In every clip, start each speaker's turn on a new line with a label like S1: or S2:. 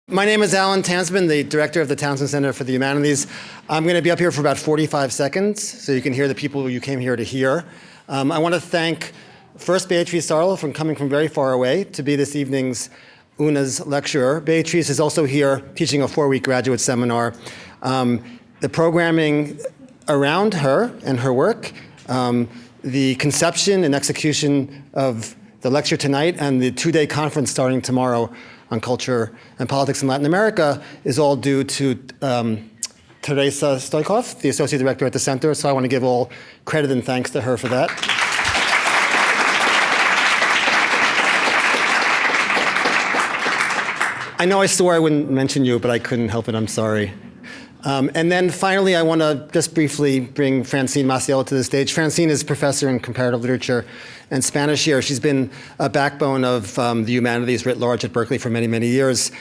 S1: My name is Alan Tansman, the director of the Townsend Center for the Humanities. I'm going to be up here for about 45 seconds, so you can hear the people you came here to hear. I want to thank first Beatriz Sarlo for coming from very far away to be this evening's UNA's lecturer. Beatriz is also here teaching a 4-week graduate seminar. The programming around her and her work, the conception and execution of the lecture tonight and the 2-day conference starting tomorrow on culture and politics in Latin America is all due to Teresa Stoikov, the associate director at the center. So I want to give all credit and thanks to her for that. I know I swore I wouldn't mention you, but I couldn't help it. I'm sorry. And then finally, I want to just briefly bring Francine Maciel to the stage. Francine is professor in comparative literature and Spanish here. She's been a backbone of the humanities writ large at Berkeley for many, many years.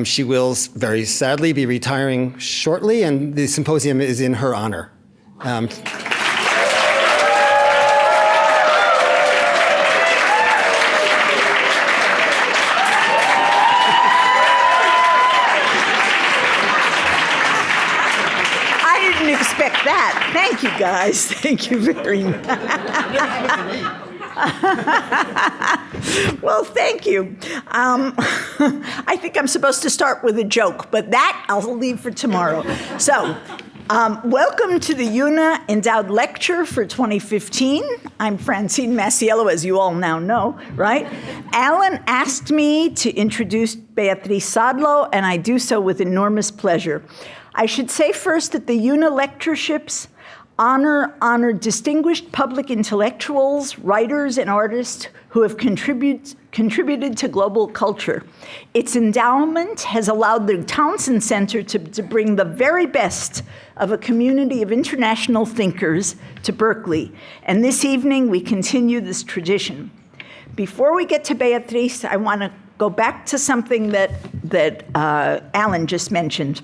S1: She will, very sadly, be retiring shortly, and the symposium is in her honor.
S2: That. Thank you, guys. Thank you very much. Well, thank you. I think I'm supposed to start with a joke, but that I'll leave for tomorrow. So, welcome to the UNA Endowed Lecture for 2015. I'm Francine Maciel, as you all now know, right? Alan asked me to introduce Beatriz Sarlo, and I do so with enormous pleasure. I should say first that the UNA lectureships honor distinguished public intellectuals, writers, and artists who have contributed to global culture. Its endowment has allowed the Townsend Center to bring the very best of a community of international thinkers to Berkeley. And this evening, we continue this tradition. Before we get to Beatriz, I want to go back to something that Alan just mentioned.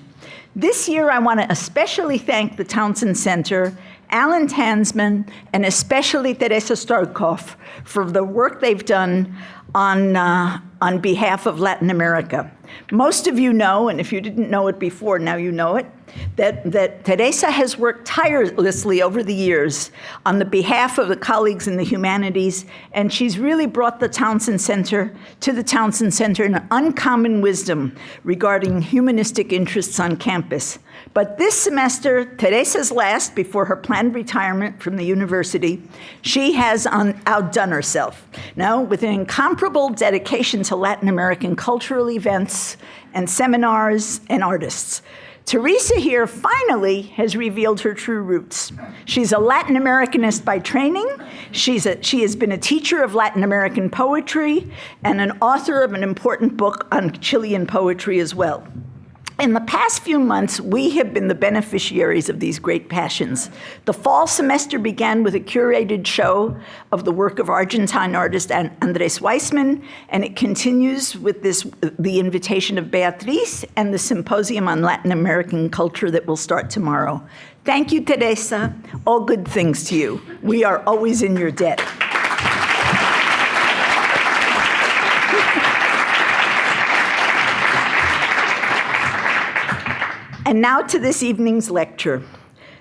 S2: This year, I want to especially thank the Townsend Center, Alan Tansman, and especially Teresa Stoikov for the work they've done on behalf of Latin America. Most of you know, and if you didn't know it before, now you know it, that Teresa has worked tirelessly over the years on the behalf of the colleagues in the humanities, and she's really brought the Townsend Center an uncommon wisdom regarding humanistic interests on campus. But this semester, Teresa's last before her planned retirement from the university, she has outdone herself. Now, with an incomparable dedication to Latin American cultural events and seminars and artists. Teresa here finally has revealed her true roots. She's a Latin Americanist by training. She has been a teacher of Latin American poetry and an author of an important book on Chilean poetry as well. In the past few months, we have been the beneficiaries of these great passions. The fall semester began with a curated show of the work of Argentine artist Andrés Weissman, and it continues with the invitation of Beatriz and the symposium on Latin American culture that will start tomorrow. Thank you, Teresa. All good things to you. We are always in your debt. And now to this evening's lecture.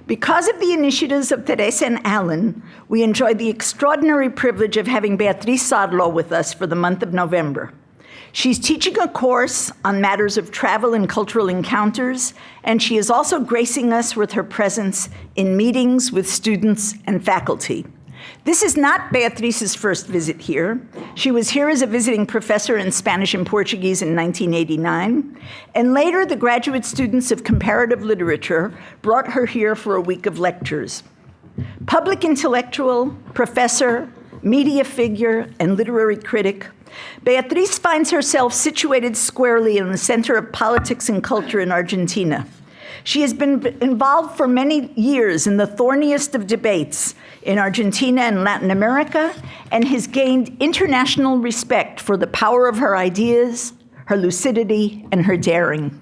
S2: Because of the initiatives of Teresa and Alan, we enjoy the extraordinary privilege of having Beatriz Sarlo with us for the month of November. She's teaching a course on matters of travel and cultural encounters, and she is also gracing us with her presence in meetings with students and faculty. This is not Beatriz's first visit here. She was here as a visiting professor in Spanish and Portuguese in 1989, and later the graduate students of comparative literature brought her here for a week of lectures. Public intellectual, professor, media figure, and literary critic, Beatriz finds herself situated squarely in the center of politics and culture in Argentina. She has been involved for many years in the thorniest of debates in Argentina and Latin America, and has gained international respect for the power of her ideas, her lucidity, and her daring.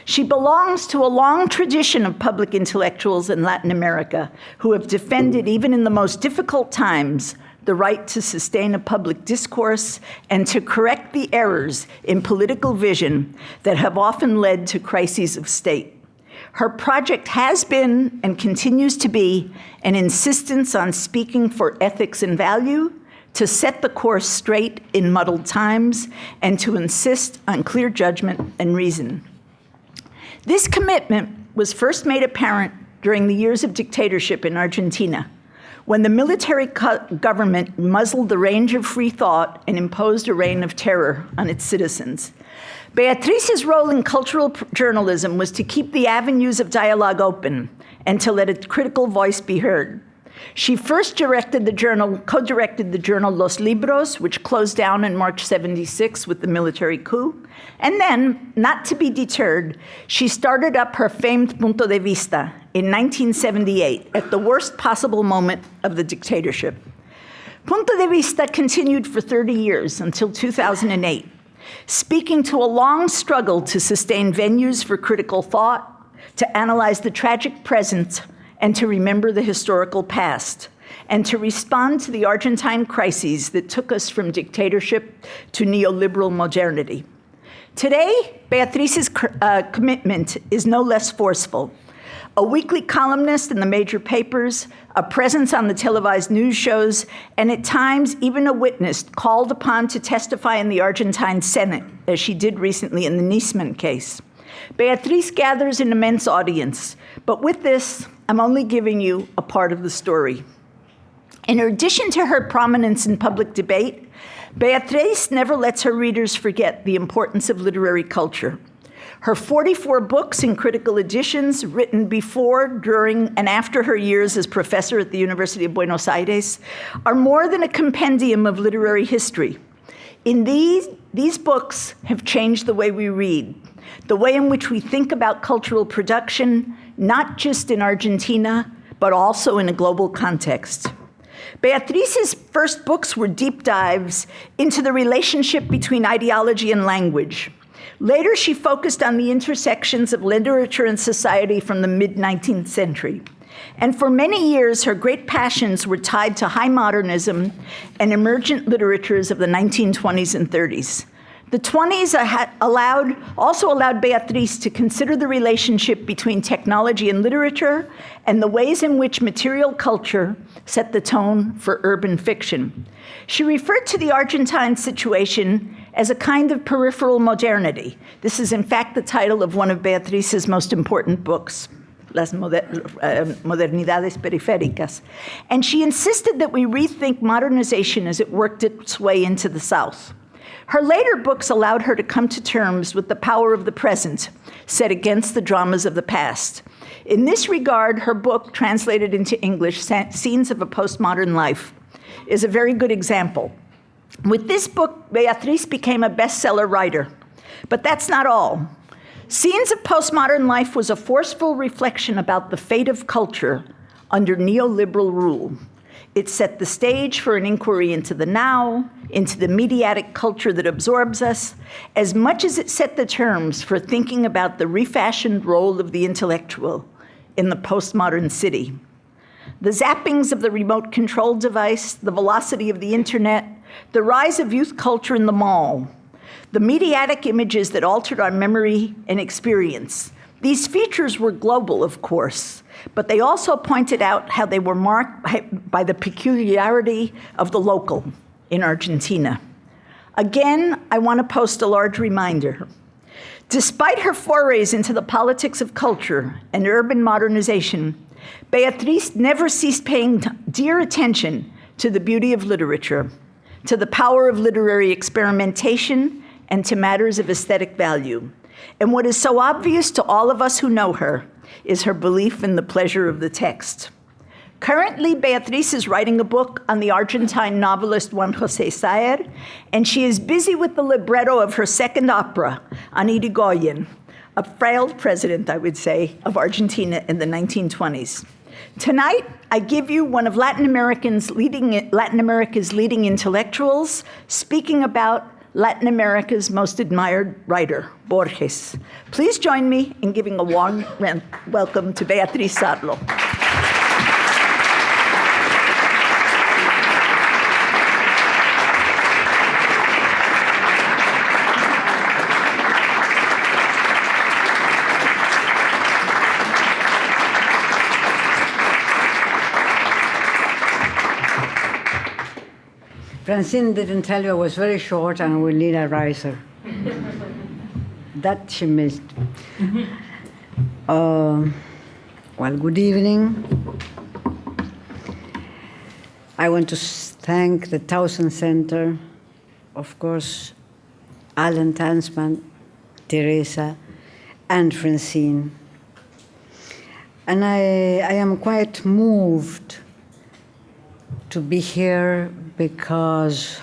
S2: She belongs to a long tradition of public intellectuals in Latin America who have defended, even in the most difficult times, the right to sustain a public discourse, and to correct the errors in political vision that have often led to crises of state. Her project has been and continues to be an insistence on speaking for ethics and value, to set the course straight in muddled times, and to insist on clear judgment and reason. This commitment was first made apparent during the years of dictatorship in Argentina, when the military government muzzled the range of free thought and imposed a reign of terror on its citizens. Beatriz's role in cultural journalism was to keep the avenues of dialogue open and to let a critical voice be heard. She first co-directed the journal Los Libros, which closed down in March '76 with the military coup. And then, not to be deterred, she started up her famed Punto de Vista in 1978, at the worst possible moment of the dictatorship. Punto de Vista continued for 30 years until 2008, speaking to a long struggle to sustain venues for critical thought, to analyze the tragic present, and to remember the historical past, and to respond to the Argentine crises that took us from dictatorship to neoliberal modernity. Today, Beatriz's commitment is no less forceful. A weekly columnist in the major papers, a presence on the televised news shows, and at times even a witness called upon to testify in the Argentine Senate, as she did recently in the Nisman case. Beatriz gathers an immense audience, but with this, I'm only giving you a part of the story. In addition to her prominence in public debate, Beatriz never lets her readers forget the importance of literary culture. Her 44 books and critical editions, written before, during, and after her years as professor at the University of Buenos Aires, are more than a compendium of literary history. In these books have changed the way we read, the way in which we think about cultural production, not just in Argentina, but also in a global context. Beatriz's first books were deep dives into the relationship between ideology and language. Later, she focused on the intersections of literature and society from the mid-19th century. And for many years, her great passions were tied to high modernism and emergent literatures of the 1920s and 30s. The 20s also allowed Beatriz to consider the relationship between technology and literature and the ways in which material culture set the tone for urban fiction. She referred to the Argentine situation as a kind of peripheral modernity. This is, in fact, the title of one of Beatriz's most important books, Las Modernidades Periféricas. And she insisted that we rethink modernization as it worked its way into the South. Her later books allowed her to come to terms with the power of the present, set against the dramas of the past. In this regard, her book, translated into English, Scenes of a Postmodern Life, is a very good example. With this book, Beatriz became a bestseller writer. But that's not all. Scenes of Postmodern Life was a forceful reflection about the fate of culture under neoliberal rule. It set the stage for an inquiry into the now, into the mediatic culture that absorbs us, as much as it set the terms for thinking about the refashioned role of the intellectual in the postmodern city. The zappings of the remote control device, the velocity of the internet, the rise of youth culture in the mall, the mediatic images that altered our memory and experience. These features were global, of course, but they also pointed out how they were marked by the peculiarity of the local in Argentina. Again, I want to post a large reminder. Despite her forays into the politics of culture and urban modernization, Beatriz never ceased paying dear attention to the beauty of literature, to the power of literary experimentation, and to matters of aesthetic value. And what is so obvious to all of us who know her is her belief in the pleasure of the text. Currently, Beatriz is writing a book on the Argentine novelist Juan José Saer, and she is busy with the libretto of her second opera on Irigoyen, a failed president, I would say, of Argentina in the 1920s. Tonight, I give you one of Latin America's leading intellectuals speaking about Latin America's most admired writer, Borges. Please join me in giving a warm welcome to Beatriz Sarlo.
S3: Francine didn't tell you I was very short and will need a riser. That she missed. Well, good evening. I want to thank the Towson Center, of course, Alan Tansman, Teresa, and Francine. And I am quite moved to be here because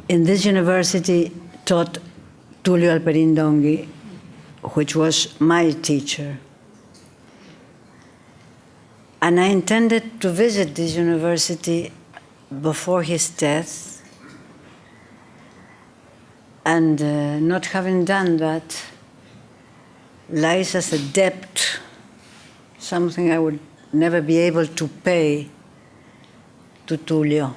S3: in this university taught Tullio Alperin Donghi, which was my teacher. And I intended to visit this university before his death. And not having done that lies as a debt, something I would never be able to pay to Tullio.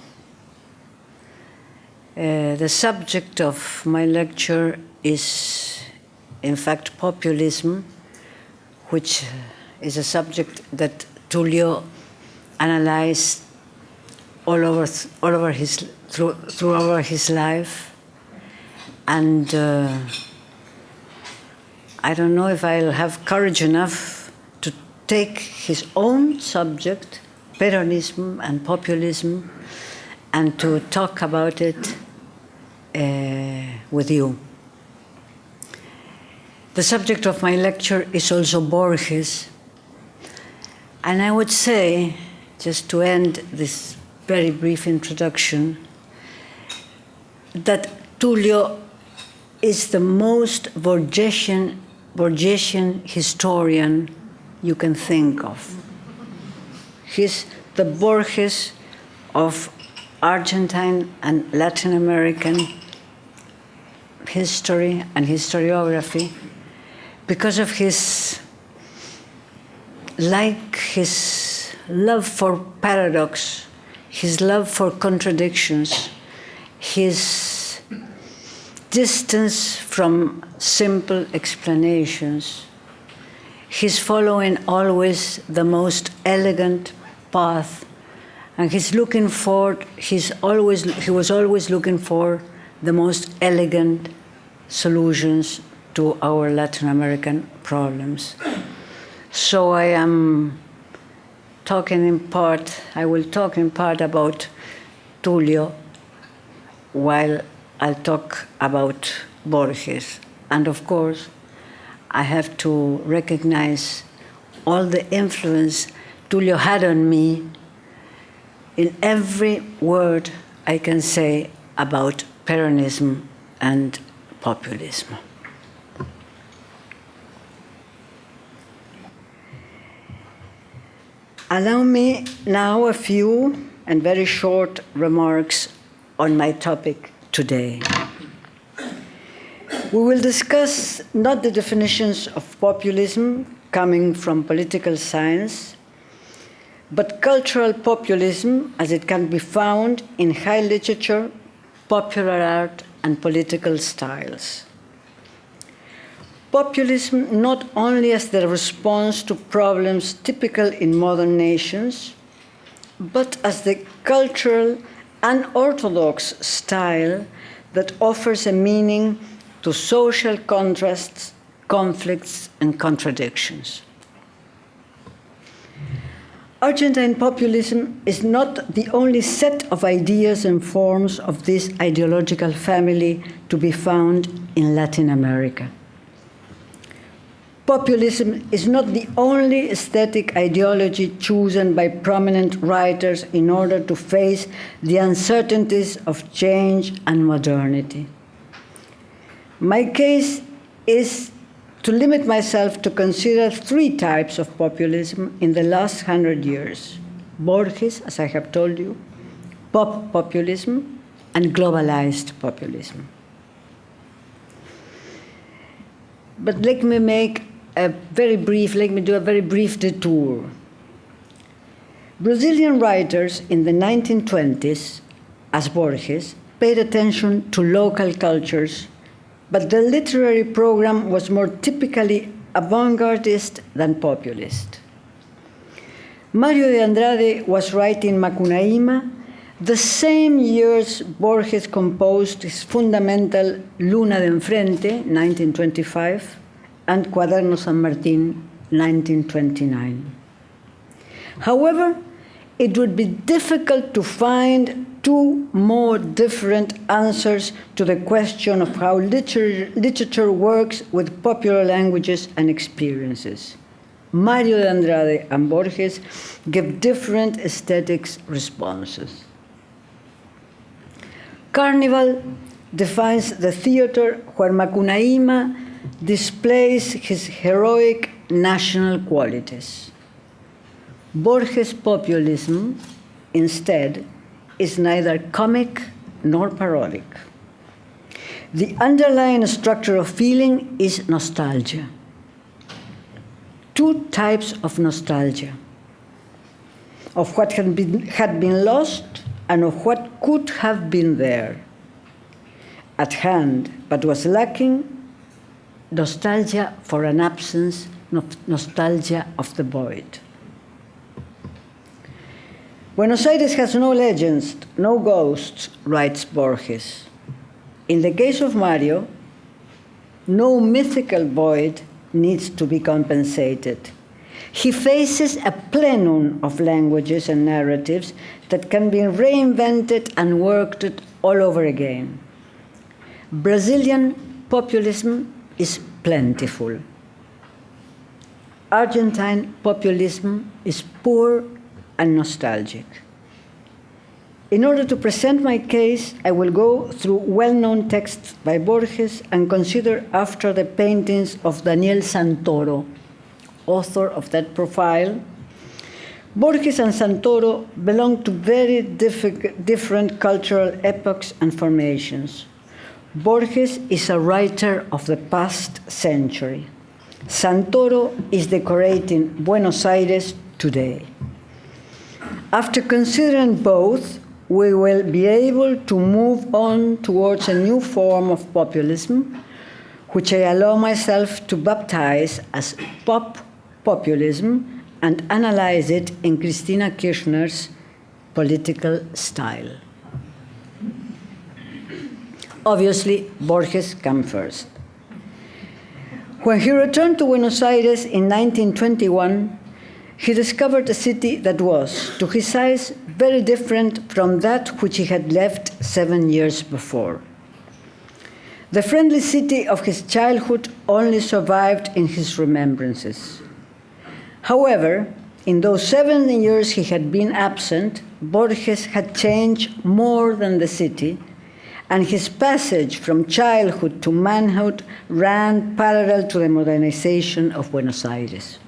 S3: The subject of my lecture is, in fact, populism, which is a subject that Tullio analyzed throughout his life. And I don't know if I'll have courage enough to take his own subject, Peronism and populism, and to talk about it with you. The subject of my lecture is also Borges. And I would say, just to end this very brief introduction, that Tullio is the most Borgesian historian you can think of. He's the Borges of Argentine and Latin American history and historiography because of his love for paradox, his love for contradictions, his distance from simple explanations. He's following always the most elegant path, and he was always looking for the most elegant solutions to our Latin American problems. So I will talk in part about Tullio, while I'll talk about Borges. And of course, I have to recognize all the influence Tullio had on me in every word I can say about Peronism and populism. Allow me now a few and very short remarks on my topic today. We will discuss not the definitions of populism coming from political science, but cultural populism as it can be found in high literature, popular art, and political styles. Populism not only as the response to problems typical in modern nations, but as the cultural, unorthodox style that offers a meaning to social contrasts, conflicts, and contradictions. Argentine populism is not the only set of ideas and forms of this ideological family to be found in Latin America. Populism is not the only aesthetic ideology chosen by prominent writers in order to face the uncertainties of change and modernity. My case is to limit myself to consider three types of populism in the last 100 years. Borges, as I have told you, pop populism, and globalized populism. But let me do a very brief detour. Brazilian writers in the 1920s, as Borges, paid attention to local cultures, but the literary program was more typically avant-gardist than populist. Mario de Andrade was writing Macunaíma The same years Borges composed his fundamental Luna de Enfrente, 1925, and Cuaderno San Martín, 1929. However, it would be difficult to find two more different answers to the question of how literature works with popular languages and experiences. Mario de Andrade and Borges give different aesthetics responses. Carnival defines the theater where Macunaíma displays his heroic national qualities. Borges' populism, instead, is neither comic nor parodic. The underlying structure of feeling is nostalgia. Two types of nostalgia: of what had been lost and of what could have been there, at hand but was lacking, nostalgia for an absence, nostalgia of the void. Buenos Aires has no legends, no ghosts, writes Borges. In the case of Mario, no mythical void needs to be compensated. He faces a plenum of languages and narratives that can be reinvented and worked all over again. Brazilian populism is plentiful. Argentine populism is poor and nostalgic. In order to present my case, I will go through well-known texts by Borges and consider after the paintings of Daniel Santoro, author of that profile. Borges and Santoro belong to very different cultural epochs and formations. Borges is a writer of the past century. Santoro is decorating Buenos Aires today. After considering both, we will be able to move on towards a new form of populism, which I allow myself to baptize as populism and analyze it in Christina Kirchner's political style. Obviously, Borges comes first. When he returned to Buenos Aires in 1921, he discovered a city that was, to his eyes, very different from that which he had left 7 years before. The friendly city of his childhood only survived in his remembrances. However, in those 7 years he had been absent, Borges had changed more than the city, and his passage from childhood to manhood ran parallel to the modernization of Buenos Aires.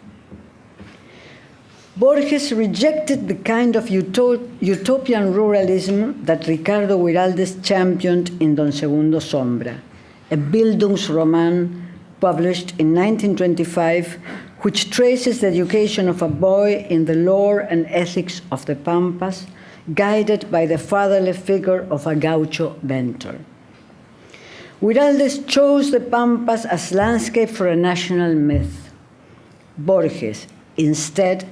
S3: Borges rejected the kind of utopian ruralism that Ricardo Guiraldes championed in Don Segundo Sombra, a Bildungsroman published in 1925, which traces the education of a boy in the lore and ethics of the Pampas, guided by the fatherly figure of a gaucho mentor. Guiraldes chose the Pampas as landscape for a national myth. Borges, instead,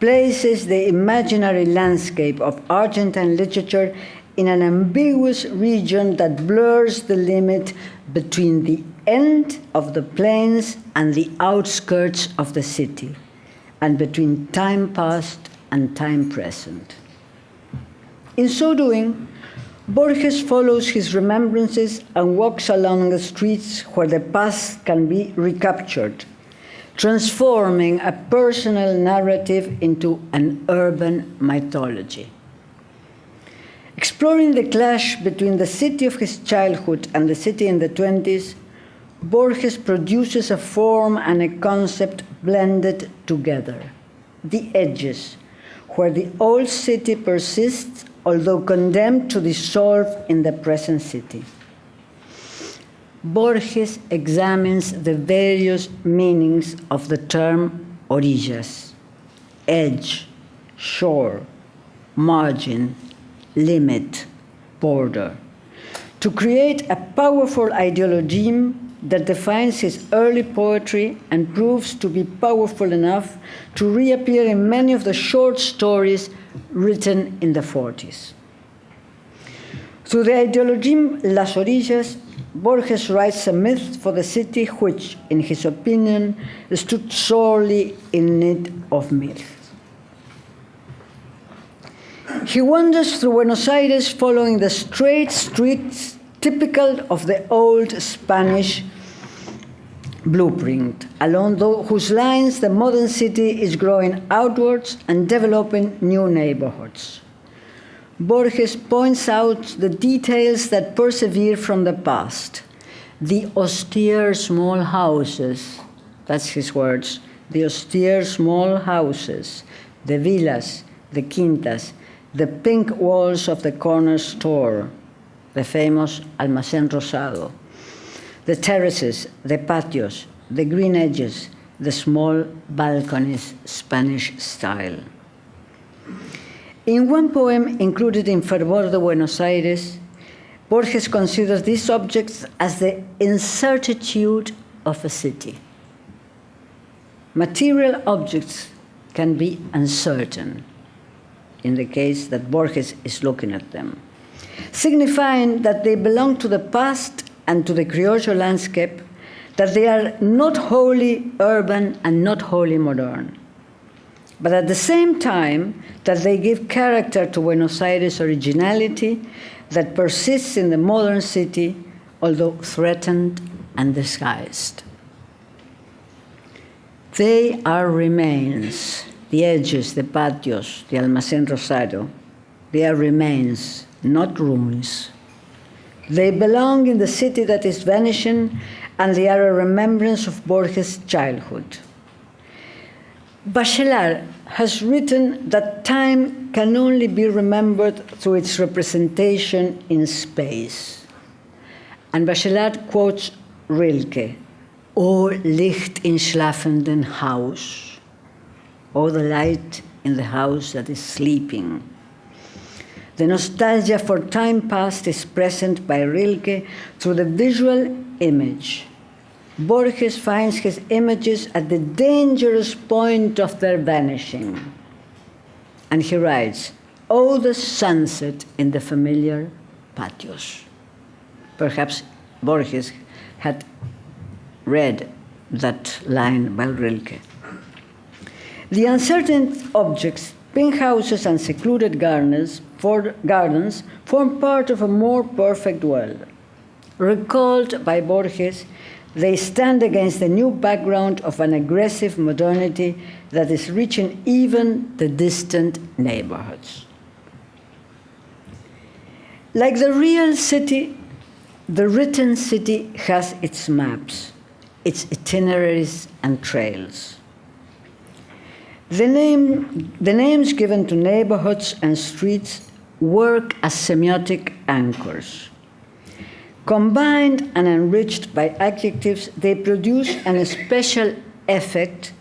S3: places the imaginary landscape of Argentine literature in an ambiguous region that blurs the limit between the end of the plains and the outskirts of the city, and between time past and time present. In so doing, Borges follows his remembrances and walks along the streets where the past can be recaptured, transforming a personal narrative into an urban mythology. Exploring the clash between the city of his childhood and the city in the 20s, Borges produces a form and a concept blended together: the edges, where the old city persists, although condemned to dissolve in the present city. Borges examines the various meanings of the term orillas: edge, shore, margin, limit, border, to create a powerful ideology that defines his early poetry and proves to be powerful enough to reappear in many of the short stories written in the 40s. Through the ideology Las Orillas, Borges writes a myth for the city which, in his opinion, stood sorely in need of myth. He wanders through Buenos Aires following the straight streets typical of the old Spanish blueprint, along whose lines the modern city is growing outwards and developing new neighborhoods. Borges points out the details that persevere from the past. The austere small houses, that's his words, the austere small houses, the villas, the quintas, the pink walls of the corner store, the famous Almacén Rosado, the terraces, the patios, the green edges, the small balconies, Spanish style. In one poem included in Fervor de Buenos Aires, Borges considers these objects as the incertitude of a city. Material objects can be uncertain, in the case that Borges is looking at them, signifying that they belong to the past and to the criollo landscape, that they are not wholly urban and not wholly modern, but at the same time that they give character to Buenos Aires' originality that persists in the modern city, although threatened and disguised. They are remains, the edges, the patios, the Almacén Rosado. They are remains, not ruins. They belong in the city that is vanishing, and they are a remembrance of Borges' childhood. Bachelard has written that time can only be remembered through its representation in space. And Bachelard quotes Rilke, O Licht in schlafenden Haus, O the light in the house that is sleeping. The nostalgia for time past is present by Rilke through the visual image. Borges finds his images at the dangerous point of their vanishing. And he writes, Oh, the sunset in the familiar patios. Perhaps Borges had read that line by Rilke. The uncertain objects, pink houses and secluded gardens form part of a more perfect world. Recalled by Borges, they stand against the new background of an aggressive modernity that is reaching even the distant neighborhoods. Like the real city, the written city has its maps, its itineraries and trails. The names given to neighborhoods and streets work as semiotic anchors. Combined and enriched by adjectives, they produce an special effect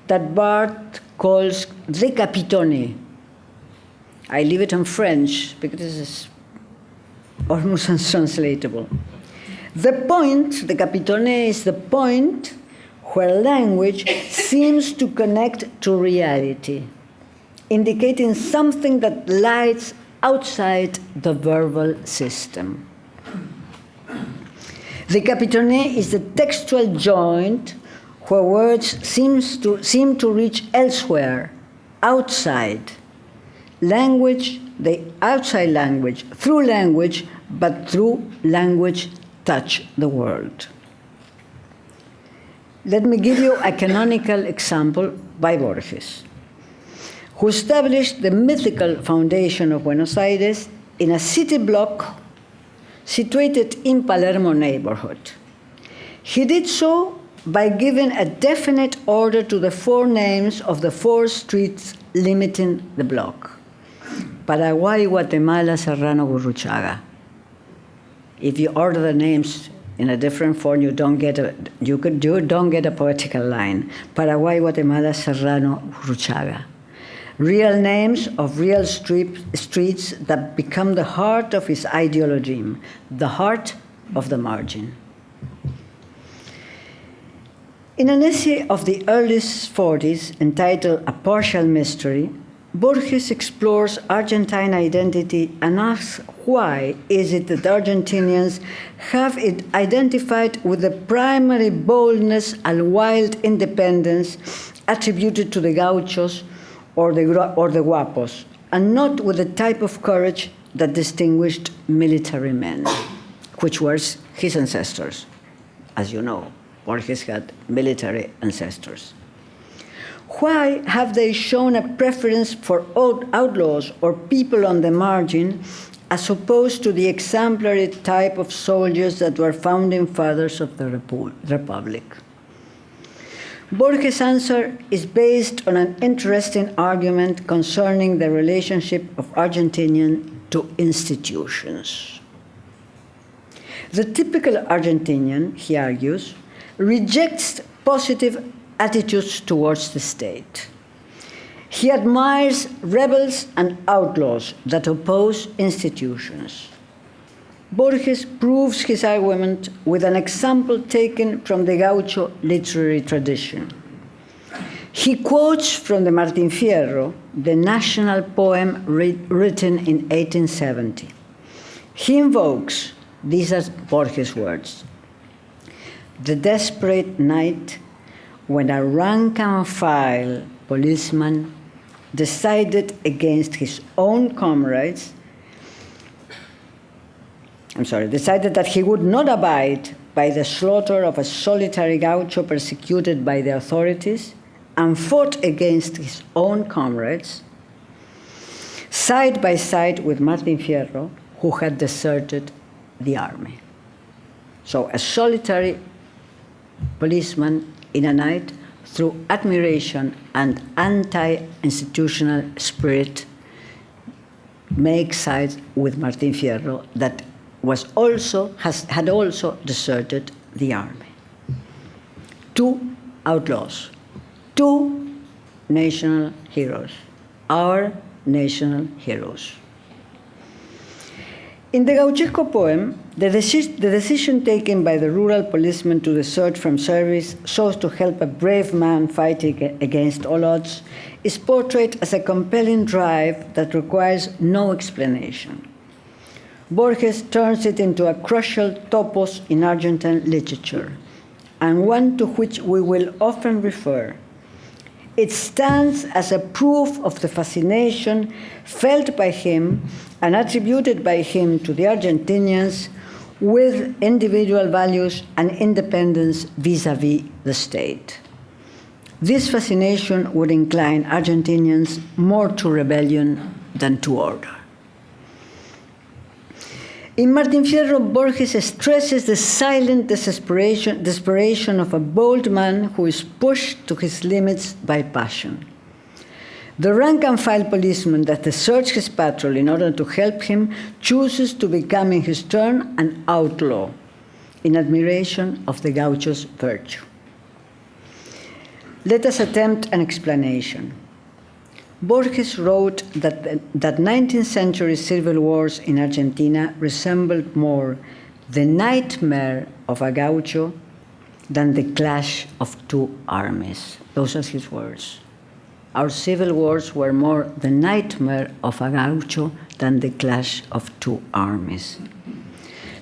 S3: that Barthes calls décapitonné. I leave it in French because this is almost untranslatable. The point, décapitonné, is the point where language seems to connect to reality, indicating something that lies outside the verbal system. The capitonné is the textual joint where words seem to reach elsewhere, outside. Language, the outside language, through language, but through language touch the world. Let me give you a canonical example by Borges, who established the mythical foundation of Buenos Aires in a city block situated in Palermo neighborhood. He did so by giving a definite order to the four names of the four streets limiting the block: Paraguay, Guatemala, Serrano, Gurruchaga. If you order the names in a different form, you don't get a poetical line. Paraguay, Guatemala, Serrano, Gurruchaga. Real names of real streets that become the heart of his ideology, the heart of the margin. In an essay of the early 40s entitled A Partial Mystery, Borges explores Argentine identity and asks why is it that Argentinians have it identified with the primary boldness and wild independence attributed to the gauchos or the guapos, and not with the type of courage that distinguished military men, which were his ancestors. As you know, Borges had military ancestors. Why have they shown a preference for outlaws or people on the margin as opposed to the exemplary type of soldiers that were founding fathers of the Republic? Borges' answer is based on an interesting argument concerning the relationship of Argentinians to institutions. The typical Argentinian, he argues, rejects positive attitudes towards the state. He admires rebels and outlaws that oppose institutions. Borges proves his argument with an example taken from the gaucho literary tradition. He quotes from the Martín Fierro, the national poem written in 1870. He invokes, these are Borges' words, the desperate night when a rank-and-file policeman decided against his own comrades, decided that he would not abide by the slaughter of a solitary gaucho persecuted by the authorities and fought against his own comrades, side by side with Martín Fierro, who had deserted the army. So a solitary policeman in a night, through admiration and anti-institutional spirit, make sides with Martín Fierro that had also deserted the army. Two outlaws, two national heroes, our national heroes. In the Gauchesco poem, the decision taken by the rural policeman to desert from service so as to help a brave man fighting against all odds is portrayed as a compelling drive that requires no explanation. Borges turns it into a crucial topos in Argentine literature, and one to which we will often refer. It stands as a proof of the fascination felt by him and attributed by him to the Argentinians with individual values and independence vis-à-vis the state. This fascination would incline Argentinians more to rebellion than to order. In Martín Fierro, Borges stresses the silent desperation of a bold man who is pushed to his limits by passion. The rank-and-file policeman that deserts his patrol in order to help him chooses to become in his turn an outlaw in admiration of the gaucho's virtue. Let us attempt an explanation. Borges wrote that 19th century civil wars in Argentina resembled more the nightmare of a gaucho than the clash of two armies. Those are his words. Our civil wars were more the nightmare of a gaucho than the clash of two armies.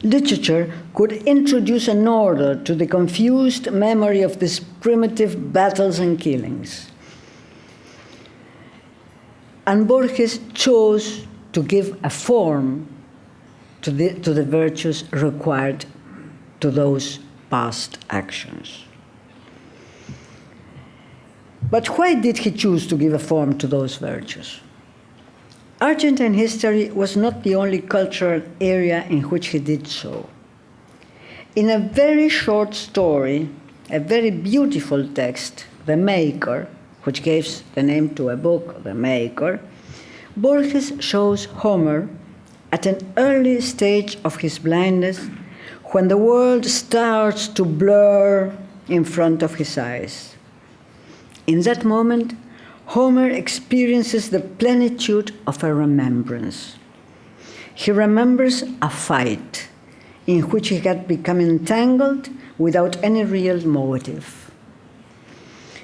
S3: Literature could introduce an order to the confused memory of these primitive battles and killings. And Borges chose to give a form to the virtues required to those past actions. But why did he choose to give a form to those virtues? Argentine history was not the only cultural area in which he did so. In a very short story, a very beautiful text, The Maker, which gives the name to a book, The Maker, Borges shows Homer at an early stage of his blindness when the world starts to blur in front of his eyes. In that moment, Homer experiences the plenitude of a remembrance. He remembers a fight in which he had become entangled without any real motive.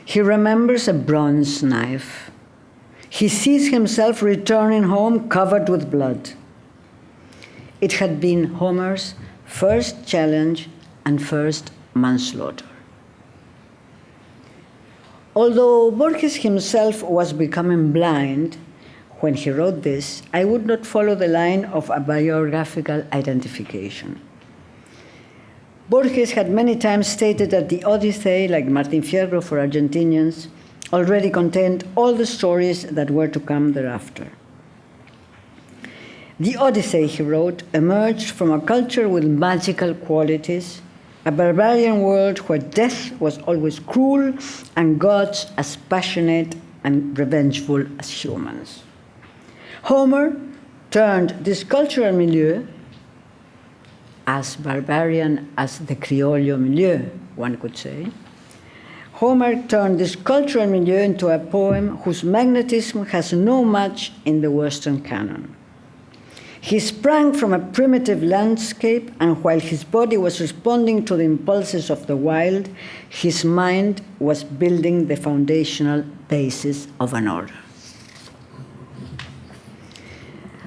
S3: He remembers a bronze knife. he sees himself returning home covered with blood. It had been Homer's first challenge and first manslaughter. Although Borges himself was becoming blind when he wrote this, I would not follow the line of a biographical identification. Borges had many times stated that the Odyssey, like Martin Fierro for Argentinians, already contained all the stories that were to come thereafter. The Odyssey, he wrote, emerged from a culture with magical qualities, a barbarian world where death was always cruel and gods as passionate and revengeful as humans. Homer turned this cultural milieu, as barbarian as the Criollo milieu, one could say. Homer turned this cultural milieu into a poem whose magnetism has no match in the Western canon. He sprang from a primitive landscape, and while his body was responding to the impulses of the wild, his mind was building the foundational basis of an order.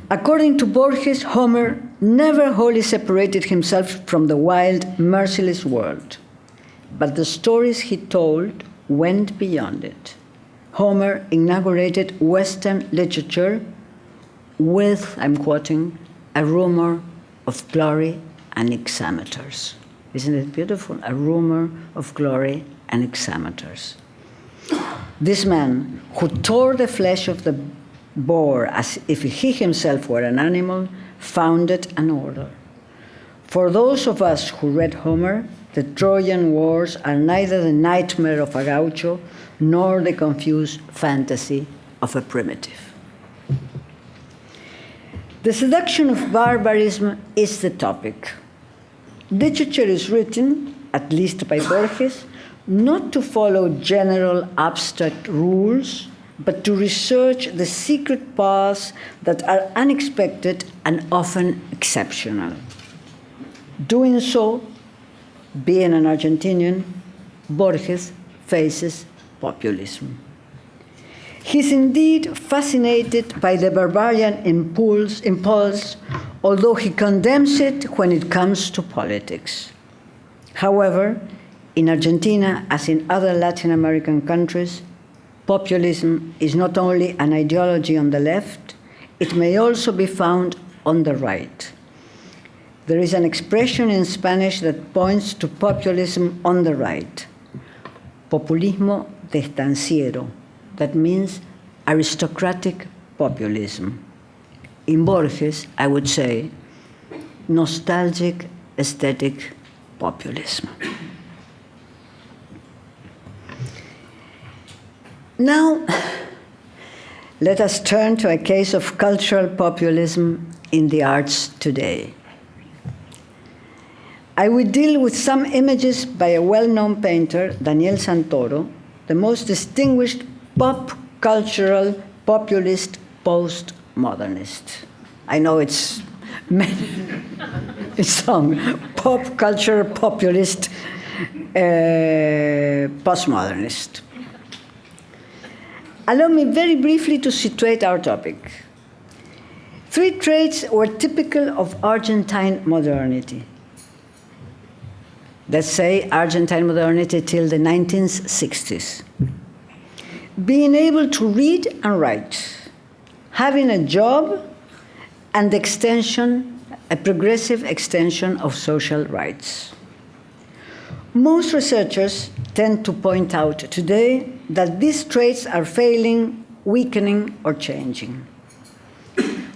S3: According to Borges, Homer never wholly separated himself from the wild, merciless world, but the stories he told went beyond it. Homer inaugurated Western literature with, I'm quoting, a rumor of glory and hexameters. Isn't it beautiful? A rumor of glory and hexameters. This man, who tore the flesh of the boar as if he himself were an animal, founded an order. For those of us who read Homer, the Trojan Wars are neither the nightmare of a gaucho nor the confused fantasy of a primitive. The seduction of barbarism is the topic. Literature is written, at least by Borges, not to follow general abstract rules, but to research the secret paths that are unexpected and often exceptional. Doing so, being an Argentinian, Borges faces populism. He's indeed fascinated by the barbarian impulse, although he condemns it when it comes to politics. However, in Argentina, as in other Latin American countries, populism is not only an ideology on the left, it may also be found on the right. There is an expression in Spanish that points to populism on the right, populismo de estanciero. That means aristocratic populism. In Borges, I would say, nostalgic aesthetic populism. Now, let us turn to a case of cultural populism in the arts today. I will deal with some images by a well-known painter, Daniel Santoro, the most distinguished pop cultural populist postmodernist. I know it's some pop culture populist postmodernist. Allow me very briefly to situate our topic. Three traits were typical of Argentine modernity. Let's say Argentine modernity till the 1960s. Being able to read and write, having a job, and extension, a progressive extension of social rights. Most researchers tend to point out today that these traits are failing, weakening, or changing.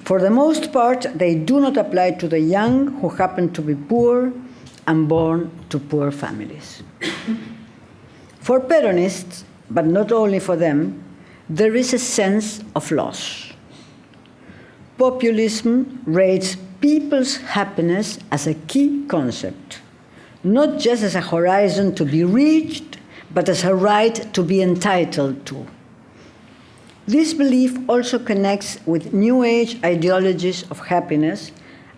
S3: For the most part, they do not apply to the young who happen to be poor and born to poor families. For Peronists, but not only for them, there is a sense of loss. Populism rates people's happiness as a key concept, not just as a horizon to be reached, but as a right to be entitled to. This belief also connects with New Age ideologies of happiness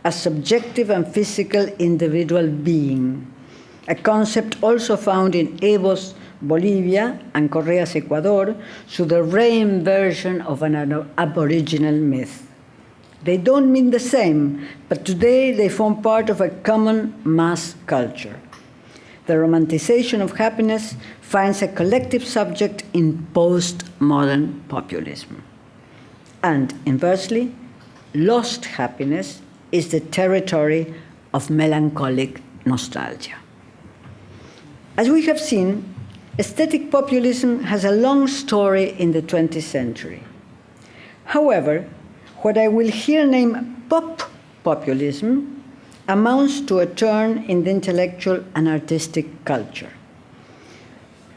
S3: as subjective and physical individual being, a concept also found in Evo's Bolivia, and Correa's Ecuador, to the reinversion of an aboriginal myth. They don't mean the same, but today they form part of a common mass culture. The romanticization of happiness finds a collective subject in postmodern populism. And inversely, lost happiness is the territory of melancholic nostalgia. As we have seen, aesthetic populism has a long story in the 20th century. However, what I will here name pop populism amounts to a turn in the intellectual and artistic culture.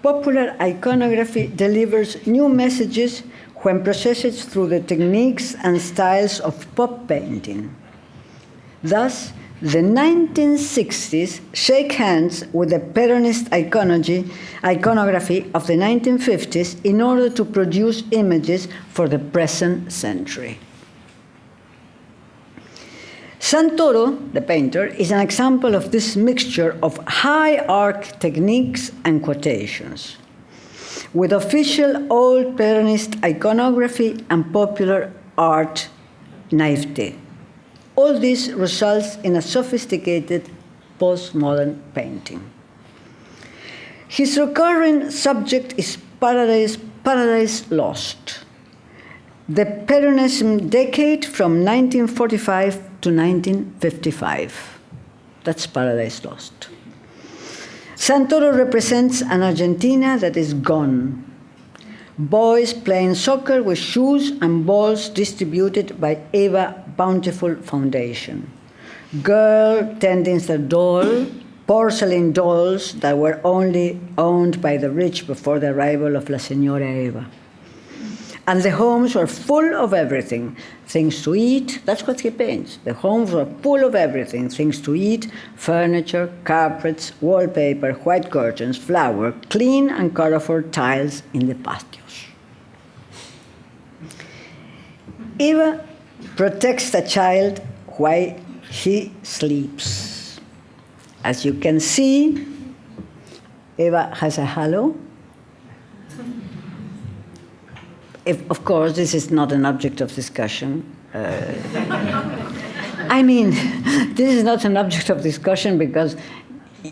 S3: Popular iconography delivers new messages when processed through the techniques and styles of pop painting. Thus, the 1960s shake hands with the Peronist iconography of the 1950s in order to produce images for the present century. Santoro, the painter, is an example of this mixture of high arc techniques and quotations, with official old Peronist iconography and popular art naivete. All this results in a sophisticated postmodern painting. His recurring subject is Paradise Lost, the Peronism decade from 1945 to 1955. That's Paradise Lost. Santoro represents an Argentina that is gone. Boys playing soccer with shoes and balls distributed by Eva Bountiful Foundation. Girl tending the doll, porcelain dolls that were only owned by the rich before the arrival of La Señora Eva. And the homes were full of everything, things to eat. That's what he paints. The homes were full of everything, things to eat, furniture, carpets, wallpaper, white curtains, flour, clean and colorful tiles in the patios. Eva protects the child while he sleeps. As you can see, Eva has a halo. Of course, this is not an object of discussion. I mean, this is not an object of discussion because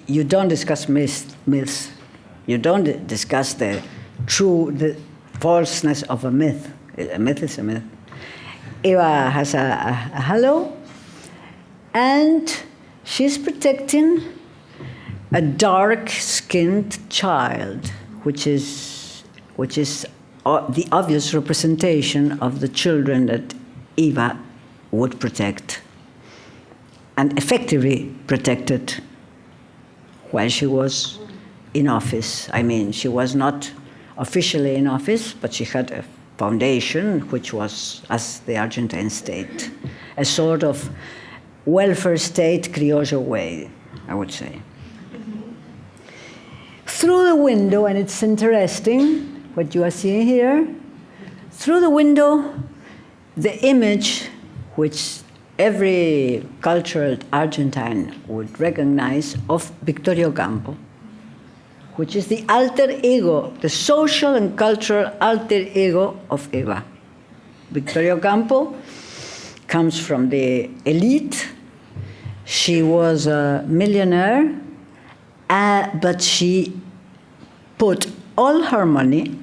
S3: you don't discuss myths. You don't discuss the falseness of a myth. A myth is a myth. Eva has a halo, and she's protecting a dark-skinned child, which is the obvious representation of the children that Eva would protect, and effectively protected while she was in office. I mean, she was not officially in office, but she had a foundation, which was, as the Argentine state, a sort of welfare state criollo way, I would say. Through the window, and it's interesting, what you are seeing here, through the window, the image which every cultural Argentine would recognize of Victorio Campo, which is the alter ego, the social and cultural alter ego of Eva. Victorio Campo comes from the elite. She was a millionaire, but she put all her money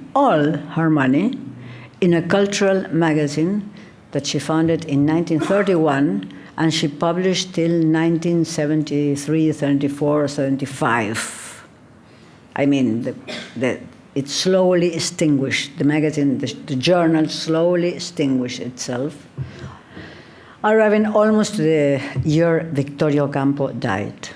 S3: in a cultural magazine that she founded in 1931, and she published till 1973, 74, 75. I mean, it slowly extinguished, the magazine, the journal slowly extinguished itself, arriving almost to the year Victorio Campo died.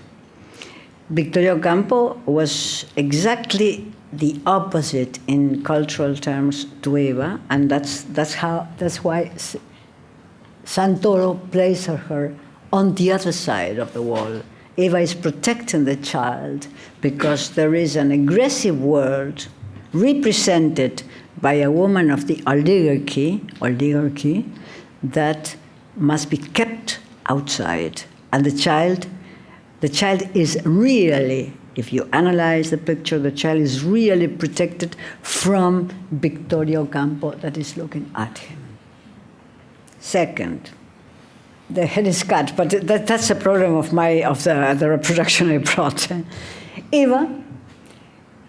S3: Victorio Campo was exactly the opposite in cultural terms to Eva, and that's why Santoro places her on the other side of the wall. Eva is protecting the child because there is an aggressive world represented by a woman of the oligarchy that must be kept outside, and the child is really if you analyze the picture, the child is really protected from Victoria Ocampo that is looking at him. Second, the head is cut, but that's a problem of the reproduction I brought. Eva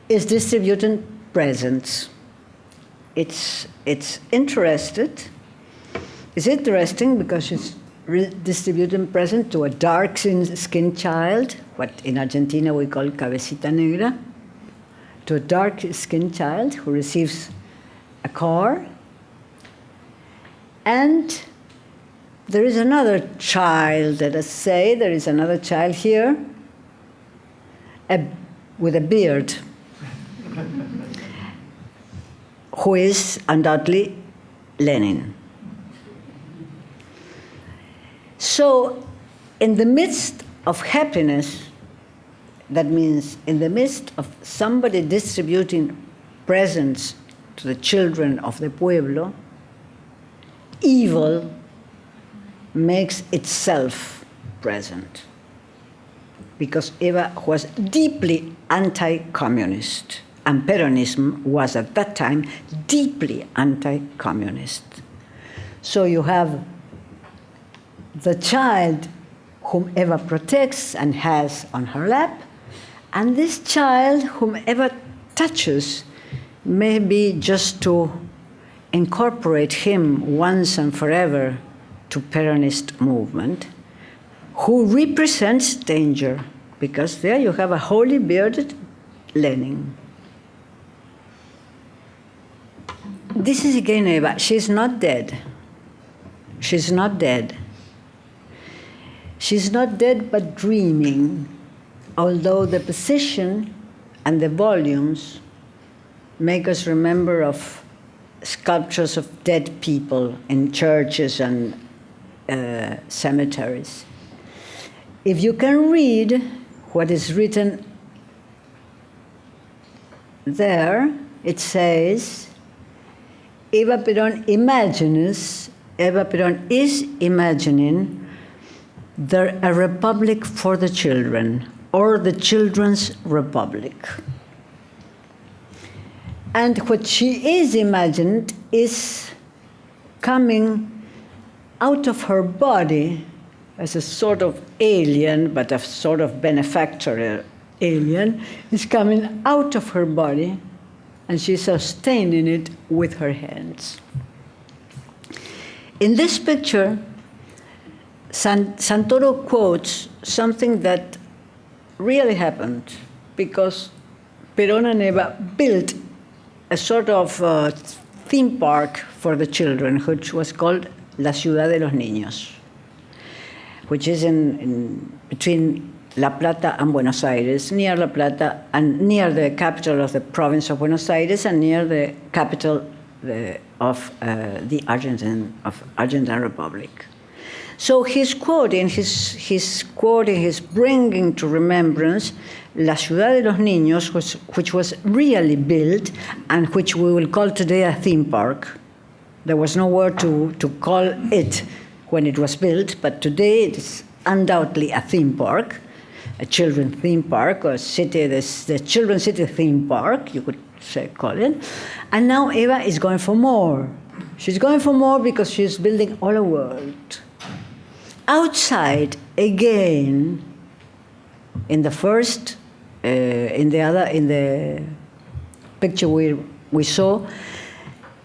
S3: is distributing presents. It's interesting because she's distributing presents to a dark-skinned child, what in Argentina we call cabecita negra, to a dark-skinned child who receives a car. And there is another child, let us say, there is another child here with a beard who is undoubtedly Lenin. So in the midst of happiness, that means in the midst of somebody distributing presents to the children of the pueblo, evil makes itself present. Because Eva was deeply anti-communist, and Peronism was at that time deeply anti-communist. So you have the child whom Eva protects and has on her lap, and this child whom Eva touches, maybe just to incorporate him once and forever to Peronist movement, who represents danger, because there you have a holy bearded Lenin. This is again Eva. She's not dead. She's not dead. She's not dead, but dreaming, although the position and the volumes make us remember of sculptures of dead people in churches and cemeteries. If you can read what is written there, it says, Eva Perón is imagining a republic for the children, or the children's republic. And what she is imagined is coming out of her body as a sort of alien, but a sort of benefactor alien, is coming out of her body, and she's sustaining it with her hands. In this picture, Santoro quotes something that really happened, because Perón and Eva built a sort of theme park for the children, which was called La Ciudad de los Niños, which is between La Plata and Buenos Aires, near La Plata and near the capital of the province of Buenos Aires and near the capital of the Argentine Republic. So he's bringing to remembrance La Ciudad de los Niños, which was really built and which we will call today a theme park. There was no word to call it when it was built, but today it is undoubtedly a theme park, a children's theme park, or the children's city theme park, you could call it. And now Eva is going for more. She's going for more because she's building all a world. Outside, again, in the picture we saw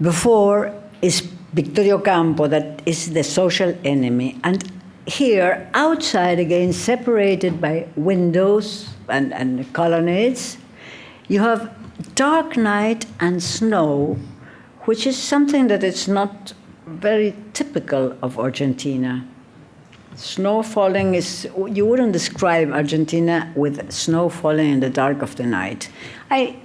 S3: before, is Victoria Ocampo, that is the social enemy. And here, outside, again, separated by windows and colonnades, you have dark night and snow, which is something that is not very typical of Argentina. Snow falling you wouldn't describe Argentina with snow falling in the dark of the night.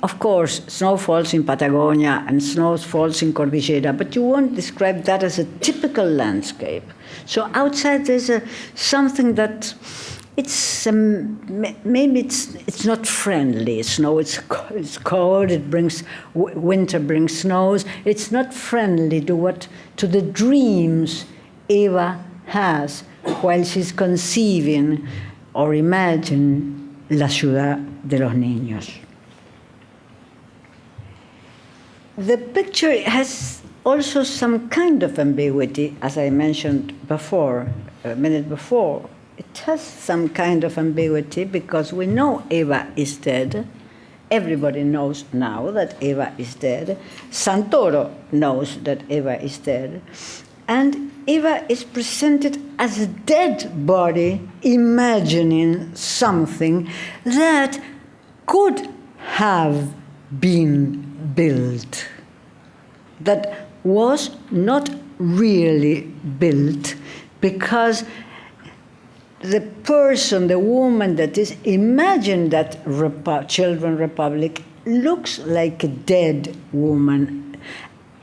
S3: Of course, snow falls in Patagonia and snow falls in Cordillera, but you won't describe that as a typical landscape. So outside there's something that maybe it's not friendly. Snow, it's cold, winter brings snows. It's not friendly to the dreams Eva has while she's conceiving or imagining La ciudad de los niños. The picture has also some kind of ambiguity, as I mentioned before, a minute before. It has some kind of ambiguity because we know Eva is dead. Everybody knows now that Eva is dead. Santoro knows that Eva is dead. And Eva is presented as a dead body, imagining something that could have been built, that was not really built, because the person, the woman that is imagined that Children Republic looks like a dead woman.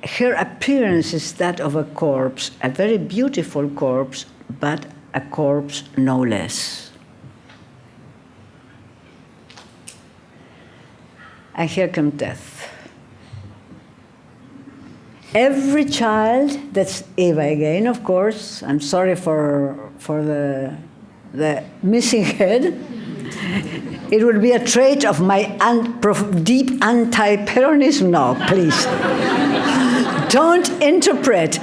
S3: Her appearance is that of a corpse, a very beautiful corpse, but a corpse no less. And here comes death. Every child, that's Eva again, of course. I'm sorry for the missing head. It would be a trait of my deep anti-Peronism. No, please. Don't interpret.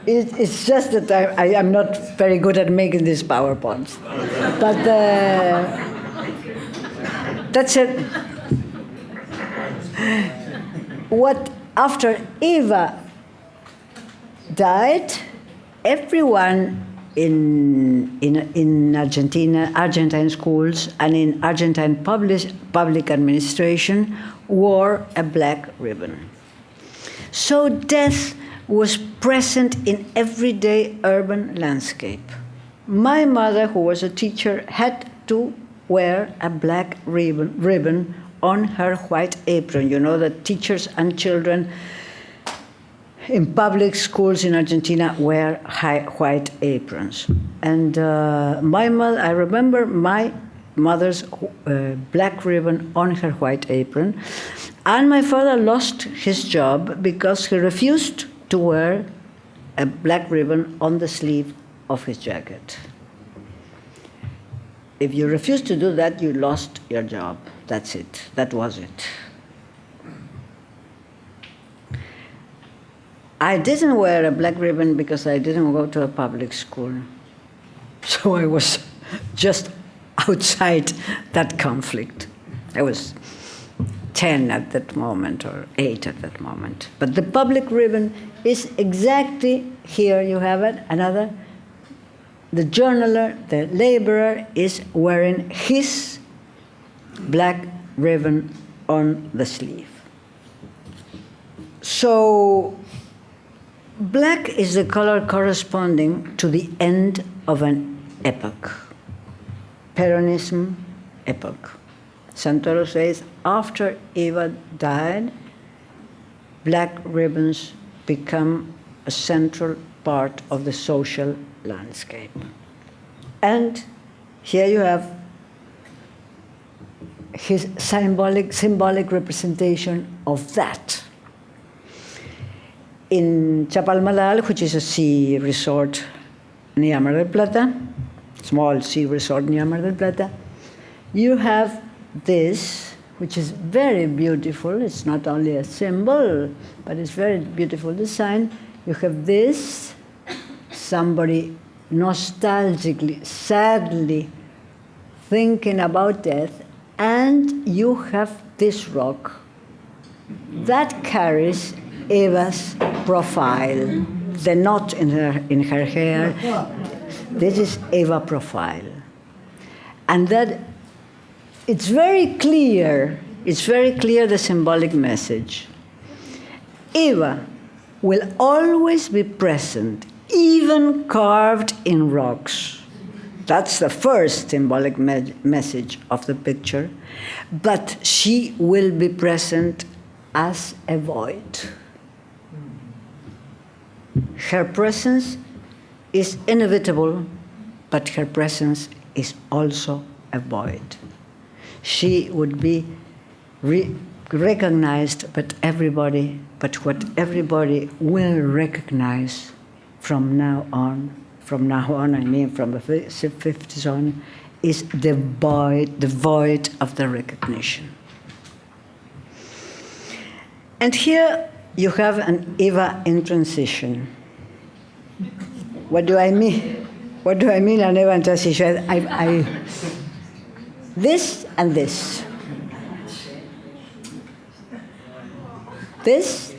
S3: It's just that I am not very good at making these PowerPoints. But that's it. What after Eva died, everyone in Argentine schools and in Argentine public administration wore a black ribbon. So death was present in everyday urban landscape. My mother, who was a teacher, had to wear a black ribbon on her white apron. You know that teachers and children in public schools in Argentina wear white aprons. And I remember my mother's black ribbon on her white apron. And my father lost his job because he refused to wear a black ribbon on the sleeve of his jacket. If you refuse to do that, you lost your job. That's it. That was it. I didn't wear a black ribbon because I didn't go to a public school. So I was just outside that conflict. I was 10 at that moment, or 8 at that moment. But the public ribbon is exactly, here you have it, another. The journaler, the laborer, is wearing his black ribbon on the sleeve. So black is the color corresponding to the end of an epoch. Peronism epoch. Santoro says, after Eva died, black ribbons become a central part of the social landscape. And here you have his symbolic representation of that. In Chapalmalal, which is a sea resort near Mar del Plata, small sea resort near Mar del Plata, you have this, which is very beautiful. It's not only a symbol, but it's very beautiful design. You have this, somebody nostalgically, sadly thinking about death, and you have this rock that carries Eva's profile, the knot in her hair. This is Eva profile. And that it's very clear the symbolic message. Eva will always be present, even carved in rocks. That's the first symbolic message of the picture. But she will be present as a void. Her presence is inevitable, but her presence is also a void. She would be recognized by everybody, but what everybody will recognize from now on from now on, I mean from the 50s on, is devoid of the recognition. And here you have an Eva in transition. What do I mean? What do I mean an Eva in transition? This and this. This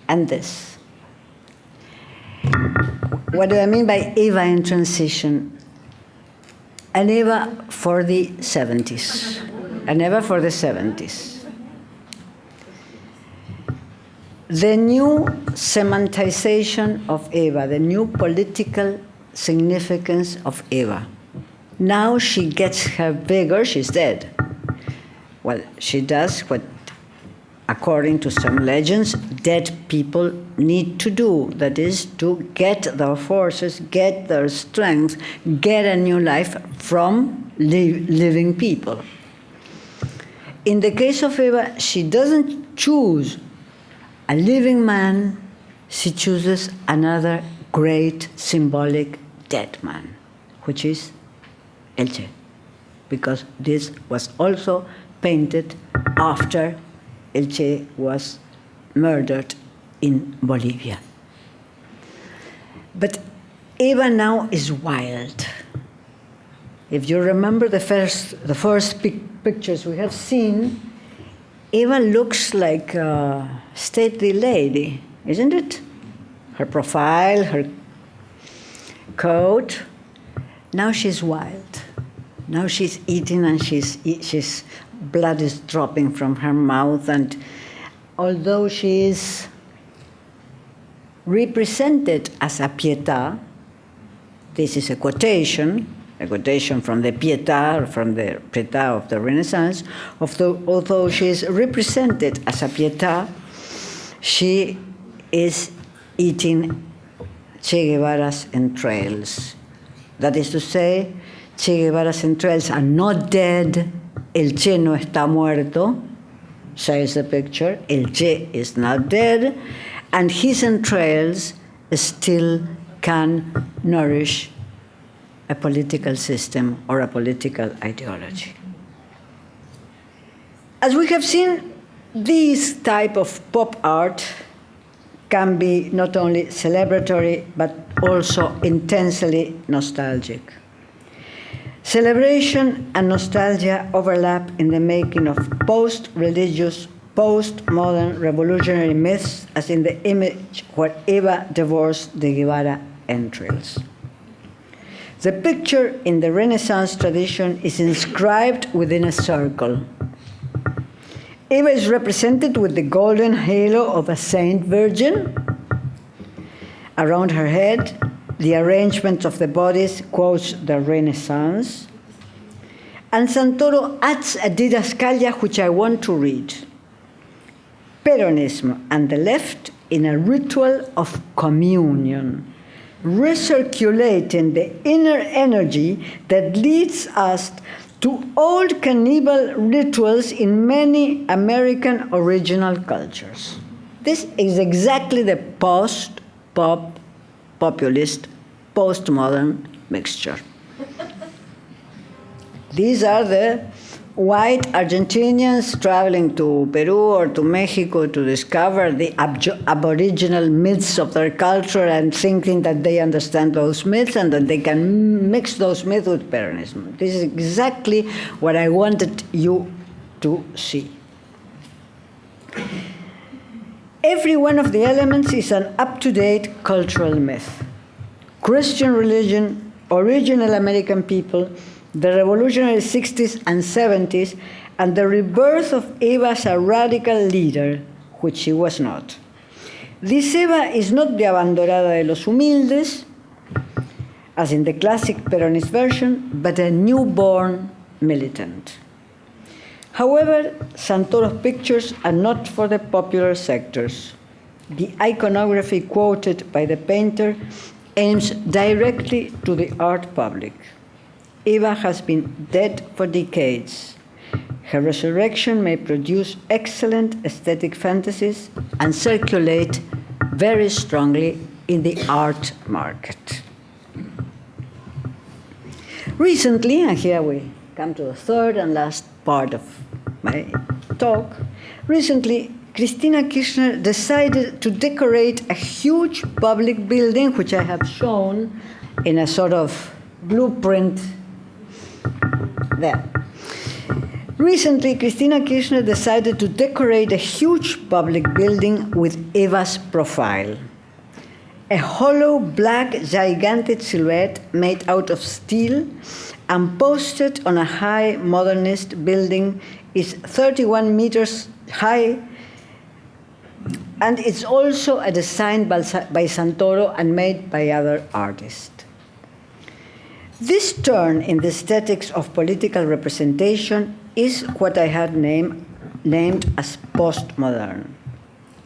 S3: and this. What do I mean by Eva in transition? An Eva for the 70s. An Eva for the 70s. The new semantization of Eva, the new political significance of Eva. Now she gets her vigor, she's dead. Well, she does what, according to some legends, dead people need to do. That is, to get their forces, get their strength, get a new life from living people. In the case of Eva, she doesn't choose a living man, she chooses another great symbolic dead man, which is Elche, because this was also painted after Elche was murdered in Bolivia. But Eva now is wild. If you remember the first pictures we have seen, Eva looks like a stately lady, isn't it? Her profile, her coat. Now she's wild. Now she's eating and she's blood is dropping from her mouth, and although she is represented as a Pietà, this is a quotation from the Pietà, or from the Pietà of the Renaissance, although she is represented as a Pietà, she is eating Che Guevara's entrails. That is to say, Che Guevara's entrails are not dead, El Che no está muerto, says the picture, El Che is not dead, and his entrails still can nourish a political system or a political ideology. As we have seen, this type of pop art can be not only celebratory, but also intensely nostalgic. Celebration and nostalgia overlap in the making of post-religious, post-modern revolutionary myths, as in the image where Eva devours the Guevara entrails. The picture in the Renaissance tradition is inscribed within a circle. Eva is represented with the golden halo of a Saint Virgin. Around her head, the arrangement of the bodies quotes the Renaissance. And Santoro adds a didascalia which I want to read. Peronism and the left in a ritual of communion, recirculating the inner energy that leads us to old cannibal rituals in many American original cultures. This is exactly the post-pop, populist, postmodern mixture. These are the white Argentinians traveling to Peru or to Mexico to discover the aboriginal myths of their culture and thinking that they understand those myths and that they can mix those myths with Peronism. This is exactly what I wanted you to see. Every one of the elements is an up-to-date cultural myth. Christian religion, original American people, the revolutionary 60s and 70s, and the rebirth of Eva as a radical leader, which she was not. This Eva is not the abandonada de los humildes, as in the classic Peronist version, but a newborn militant. However, Santoro's pictures are not for the popular sectors. The iconography quoted by the painter aims directly to the art public. Eva has been dead for decades. Her resurrection may produce excellent aesthetic fantasies and circulate very strongly in the art market. Recently, and here we come to the third and last part of my talk, recently Cristina Kirchner decided to decorate a huge public building, which I have shown in a sort of blueprint there. Recently, Cristina Kirchner decided to decorate a huge public building with Eva's profile. A hollow black gigantic silhouette made out of steel and posted on a high modernist building is 31 meters high, and it's also a design by Santoro and made by other artists. This turn in the aesthetics of political representation is what I had named as postmodern.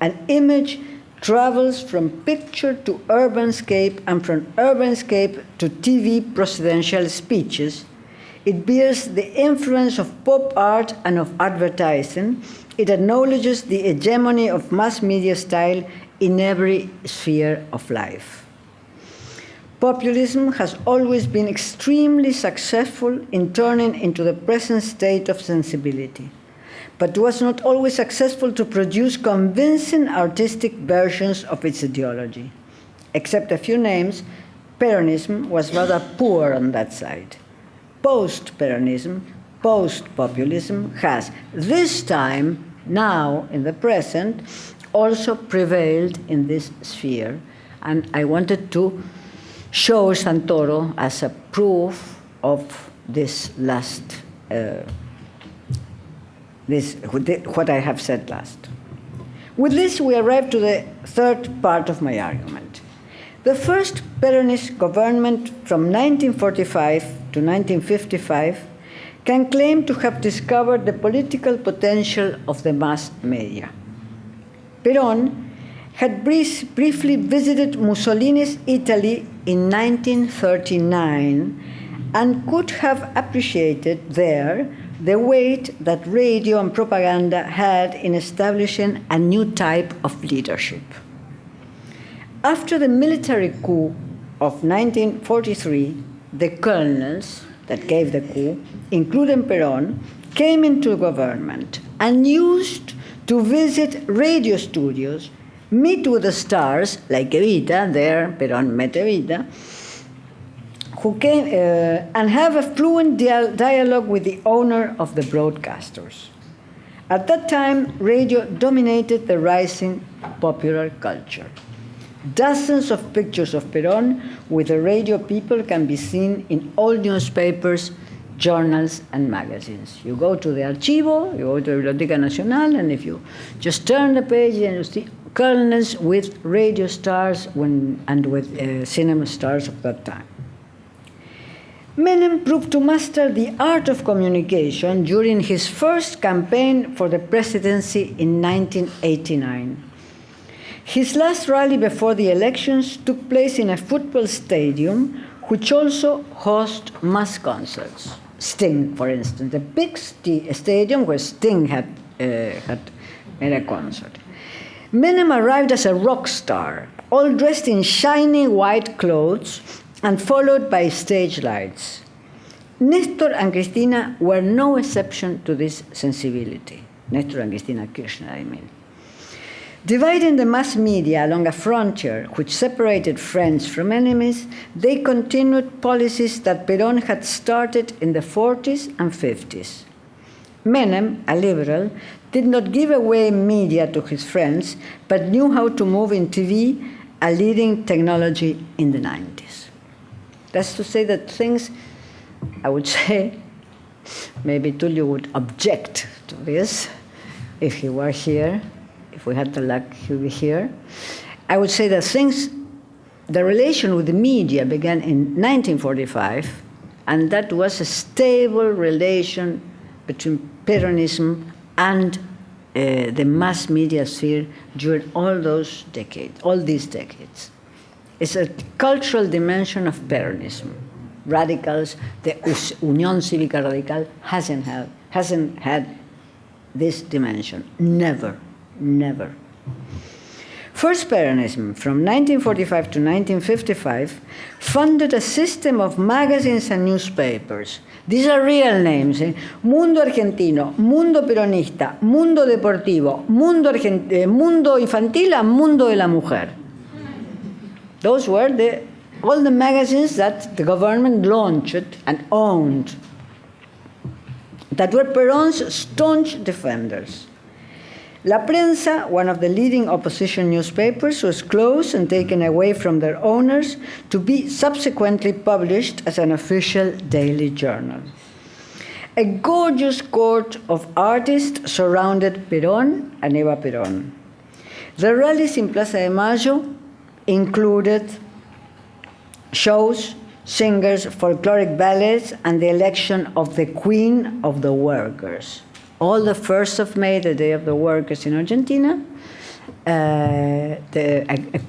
S3: An image travels from picture to urbanscape and from urbanscape to TV presidential speeches. It bears the influence of pop art and of advertising. It acknowledges the hegemony of mass media style in every sphere of life. Populism has always been extremely successful in turning into the present state of sensibility, but was not always successful to produce convincing artistic versions of its ideology. Except a few names, Peronism was rather poor on that side. Post-Peronism, post-populism has, this time, now in the present, also prevailed in this sphere. And I wanted to show Santoro as a proof of this last, what I have said last. With this, we arrive to the third part of my argument. The first Peronist government from 1945 to 1955 can claim to have discovered the political potential of the mass media. Peron had briefly visited Mussolini's Italy in 1939 and could have appreciated there the weight that radio and propaganda had in establishing a new type of leadership. After the military coup of 1943, the colonels that gave the coup, including Peron, came into government and used to visit radio studios, meet with the stars, like Evita, there Peron met Evita, who came and have a fluent dialogue with the owner of the broadcasters. At that time, radio dominated the rising popular culture. Dozens of pictures of Peron with the radio people can be seen in all newspapers, journals, and magazines. You go to the Archivo, you go to the Biblioteca Nacional, and if you just turn the page and you see colonels with radio stars and with cinema stars of that time. Menem proved to master the art of communication during his first campaign for the presidency in 1989. His last rally before the elections took place in a football stadium, which also hosts mass concerts. Sting, for instance, the big stadium where Sting had made a concert. Menem arrived as a rock star, all dressed in shiny white clothes and followed by stage lights. Nestor and Cristina were no exception to this sensibility. Nestor and Cristina Kirchner, I mean. Dividing the mass media along a frontier which separated friends from enemies, they continued policies that Peron had started in the 40s and 50s. Menem, a liberal, did not give away media to his friends, but knew how to move in TV, a leading technology in the 90s. That's to say that things, I would say, maybe Tullio would object to this if he were here. If we had the luck, he would be here. I would say that things, the relation with the media began in 1945, and that was a stable relation between Peronism and the mass media sphere during all these decades. It's a cultural dimension of Peronism. Radicals, the Unión Cívica Radical hasn't had this dimension. Never. First Peronism, from 1945 to 1955, funded a system of magazines and newspapers. These are real names. Mundo Argentino, Mundo Peronista, Mundo Deportivo, Mundo Infantil, and Mundo de la Mujer. Those were all the magazines that the government launched and owned, that were Perón's staunch defenders. La Prensa, one of the leading opposition newspapers, was closed and taken away from their owners to be subsequently published as an official daily journal. A gorgeous court of artists surrounded Perón and Eva Perón. The rallies in Plaza de Mayo included shows, singers, folkloric ballets, and the election of the Queen of the Workers. All the 1st of May, the Day of the Workers in Argentina, a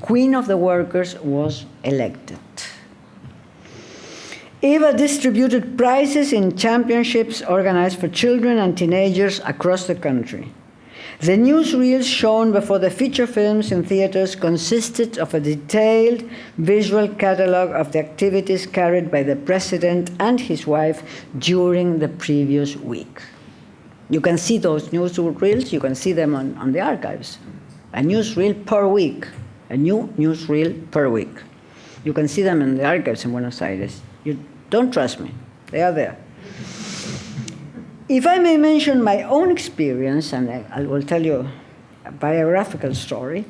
S3: Queen of the Workers was elected. Eva distributed prizes in championships organized for children and teenagers across the country. The newsreels shown before the feature films in theaters consisted of a detailed visual catalog of the activities carried by the president and his wife during the previous week. You can see those newsreels, you can see them on the archives. A newsreel per week, a new newsreel per week. You can see them in the archives in Buenos Aires. You don't trust me, they are there. If I may mention my own experience, and I will tell you a biographical story,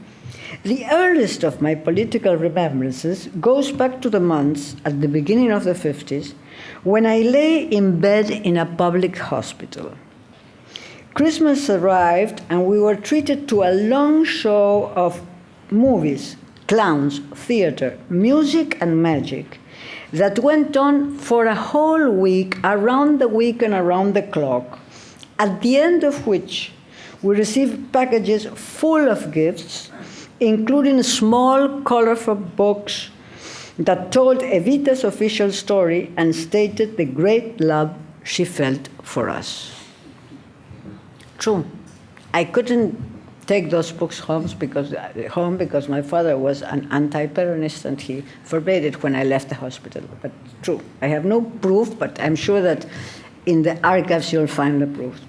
S3: the earliest of my political remembrances goes back to the months at the beginning of the 50s when I lay in bed in a public hospital. Christmas arrived and we were treated to a long show of movies, clowns, theater, music, and magic that went on for a whole week, around the week and around the clock, at the end of which we received packages full of gifts, including small, colorful books that told Evita's official story and stated the great love she felt for us. True. I couldn't take those books home because my father was an anti-Peronist and he forbade it when I left the hospital. But true. I have no proof, but I'm sure that in the archives you'll find the proof.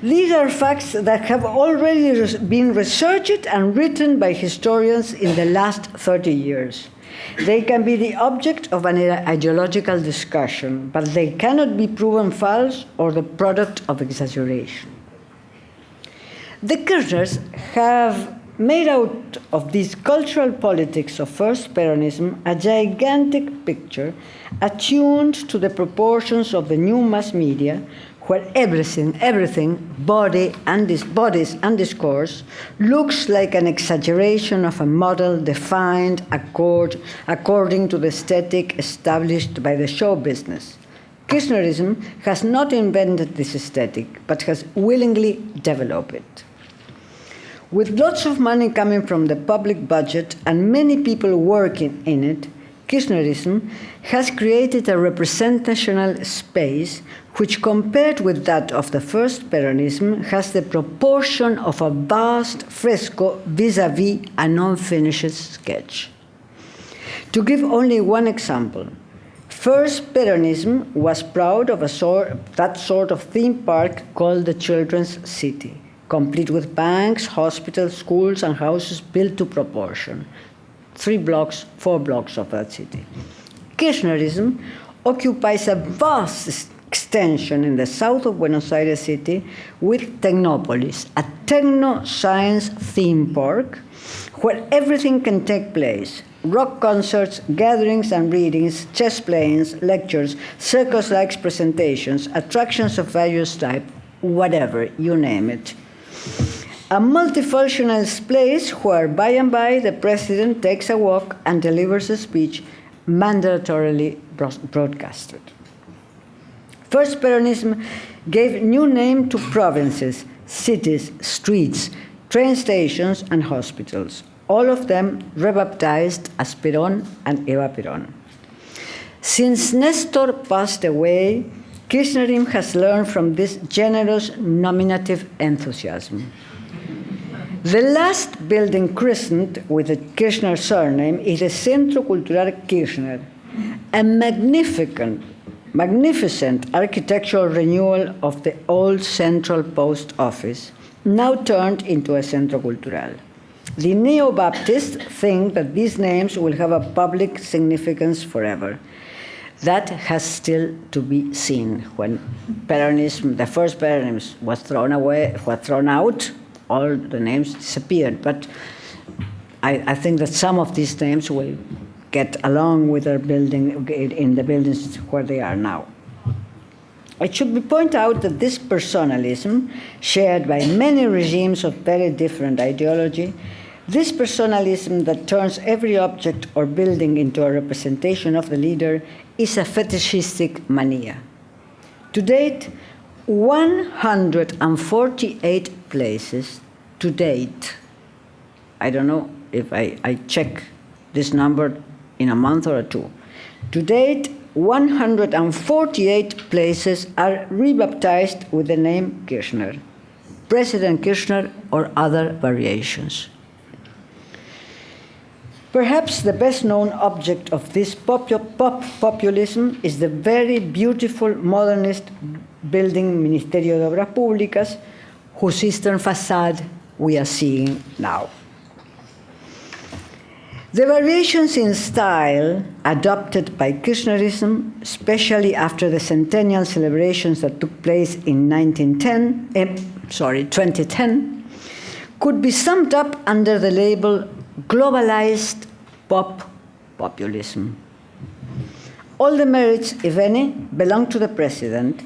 S3: These are facts that have already been researched and written by historians in the last 30 years. They can be the object of an ideological discussion, but they cannot be proven false or the product of exaggeration. The Kirchners have made out of this cultural politics of first Peronism a gigantic picture attuned to the proportions of the new mass media, where everything, bodies and discourse, looks like an exaggeration of a model defined according to the aesthetic established by the show business. Kirchnerism has not invented this aesthetic, but has willingly developed it. With lots of money coming from the public budget and many people working in it, Kirchnerism has created a representational space which, compared with that of the first Peronism, has the proportion of a vast fresco vis-à-vis an unfinished sketch. To give only one example, first Peronism was proud of that sort of theme park called the Children's City, complete with banks, hospitals, schools, and houses built to proportion. 4 blocks of that city. Kirchnerism occupies a vast extension in the south of Buenos Aires city with Technopolis, a techno-science theme park where everything can take place. Rock concerts, gatherings and readings, chess playings, lectures, circus-like presentations, attractions of various types, whatever, you name it. A multifunctional place where by and by the president takes a walk and delivers a speech mandatorily broadcasted. First Peronism gave new name to provinces, cities, streets, train stations, and hospitals, all of them rebaptized as Perón and Eva Perón. Since Nestor passed away, Kirchnerism has learned from this generous nominative enthusiasm. The last building christened with the Kirchner surname is the Centro Cultural Kirchner, a magnificent architectural renewal of the old Central Post Office, now turned into a Centro Cultural. The neo-Baptists think that these names will have a public significance forever. That has still to be seen. When Peronism, the first Peronism, was thrown out, all the names disappeared. But I think that some of these names will get along with their building in the buildings where they are now. It should be pointed out that this personalism, shared by many regimes of very different ideology, this personalism that turns every object or building into a representation of the leader, is a fetishistic mania. To date, 148 places, to date, I don't know if I check this number in a month or two. To date, 148 places are rebaptized with the name Kirchner, President Kirchner, or other variations. Perhaps the best-known object of this populism is the very beautiful modernist building Ministerio de Obras Públicas, whose eastern facade we are seeing now. The variations in style adopted by Kirchnerism, especially after the centennial celebrations that took place in 2010, could be summed up under the label globalized populism. All the merits, if any, belong to the president,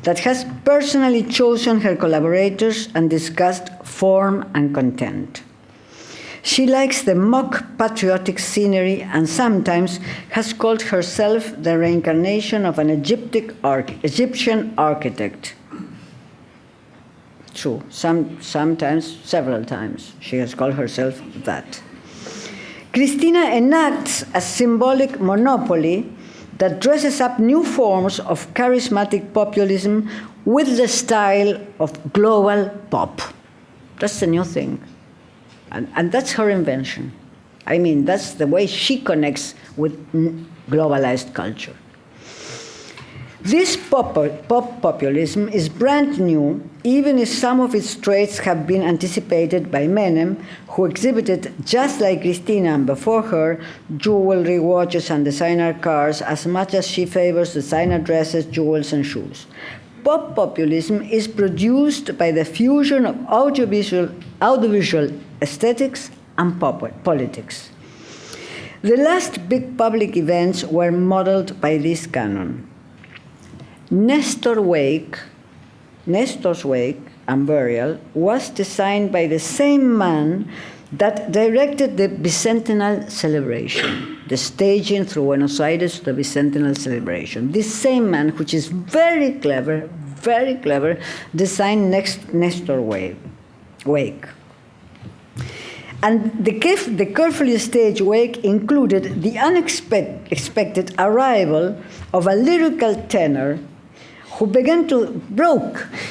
S3: that has personally chosen her collaborators and discussed form and content. She likes the mock patriotic scenery and sometimes has called herself the reincarnation of an Egyptian architect. True, sometimes, several times, she has called herself that. Cristina enacts a symbolic monopoly that dresses up new forms of charismatic populism with the style of global pop. That's the new thing. And that's her invention. I mean, that's the way she connects with globalized culture. This pop populism is brand new, even if some of its traits have been anticipated by Menem, who exhibited, just like Cristina and before her, jewelry, watches, and designer cars as much as she favors designer dresses, jewels, and shoes. Pop populism is produced by the fusion of audiovisual aesthetics and politics. The last big public events were modeled by this canon. Nestor's wake and burial was designed by the same man that directed the bicentennial celebration, the staging through Buenos Aires of the bicentennial celebration. This same man, which is very clever, designed Nestor's wake. And the carefully staged wake included the unexpected arrival of a lyrical tenor who began to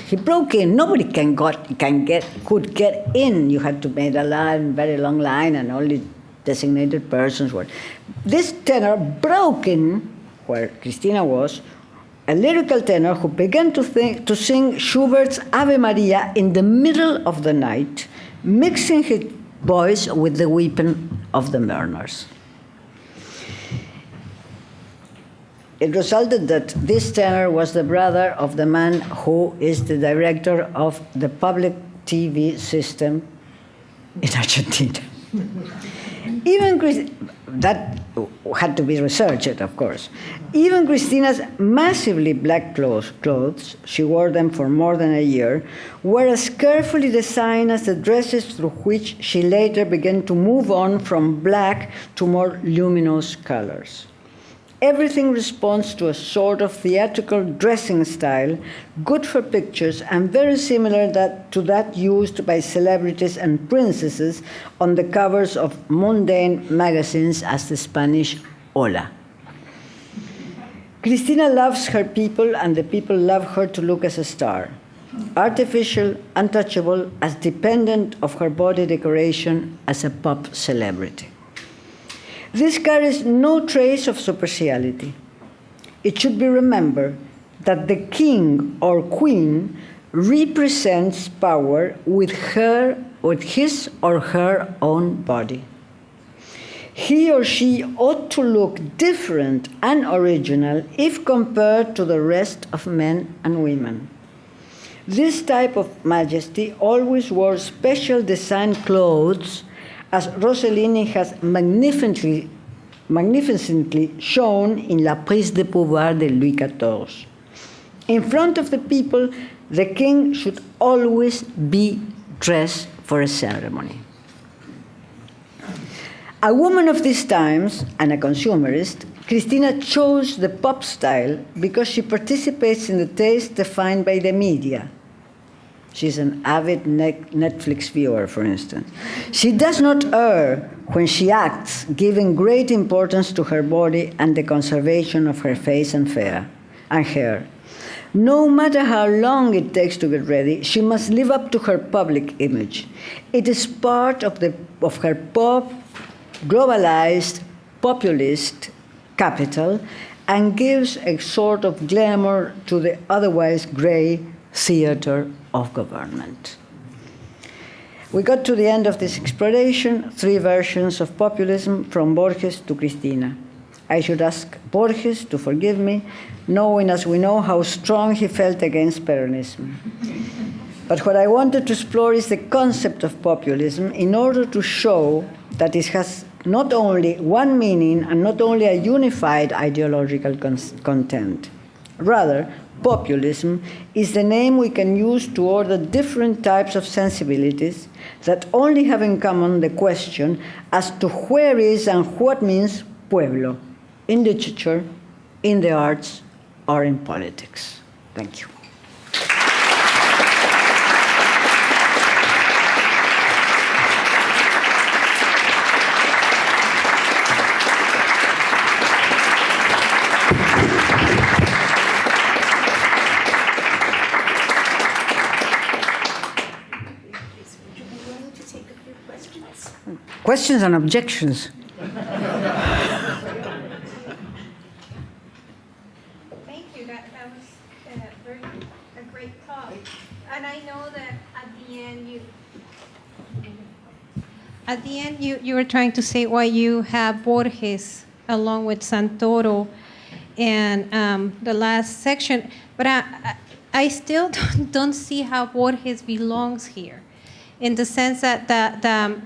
S3: he broke in. Nobody could get in. You had to make a line, very long line, and only designated persons were. This tenor broke in where Cristina was, a lyrical tenor who began to sing Schubert's Ave Maria in the middle of the night, mixing his voice with the weeping of the mourners. It resulted that this tenor was the brother of the man who is the director of the public TV system in Argentina. That had to be researched, of course. Even Cristina's massively black clothes, she wore them for more than a year, were as carefully designed as the dresses through which she later began to move on from black to more luminous colors. Everything responds to a sort of theatrical dressing style, good for pictures and very similar to that used by celebrities and princesses on the covers of mundane magazines as the Spanish Hola. Cristina loves her people and the people love her to look as a star. artificial, untouchable, as dependent of her body decoration as a pop celebrity. This carries no trace of superficiality. It should be remembered that the king or queen represents power with his or her own body. He or she ought to look different and original if compared to the rest of men and women. This type of majesty always wore special design clothes, as Rossellini has magnificently shown in La Prise de Pouvoir de Louis XIV. In front of the people, the king should always be dressed for a ceremony. A woman of these times and a consumerist, Cristina chose the pop style because she participates in the taste defined by the media. She's an avid Netflix viewer, for instance. She does not err when she acts, giving great importance to her body and the conservation of her face and hair. No matter how long it takes to get ready, she must live up to her public image. It is part of her pop, globalized, populist capital and gives a sort of glamour to the otherwise gray theater of government. We got to the end of this exploration, 3 versions of populism from Borges to Cristina. I should ask Borges to forgive me, knowing as we know how strong he felt against Peronism. But what I wanted to explore is the concept of populism in order to show that it has not only one meaning and not only a unified ideological content. Rather, populism is the name we can use to order different types of sensibilities that only have in common the question as to where is and what means pueblo, in literature, in the arts, or in politics. Thank you. Questions and objections.
S4: Thank you. That was a great talk. And I know that at the end you were trying to say why you have Borges along with Santoro and the last section, but I still don't see how Borges belongs here, in the sense that the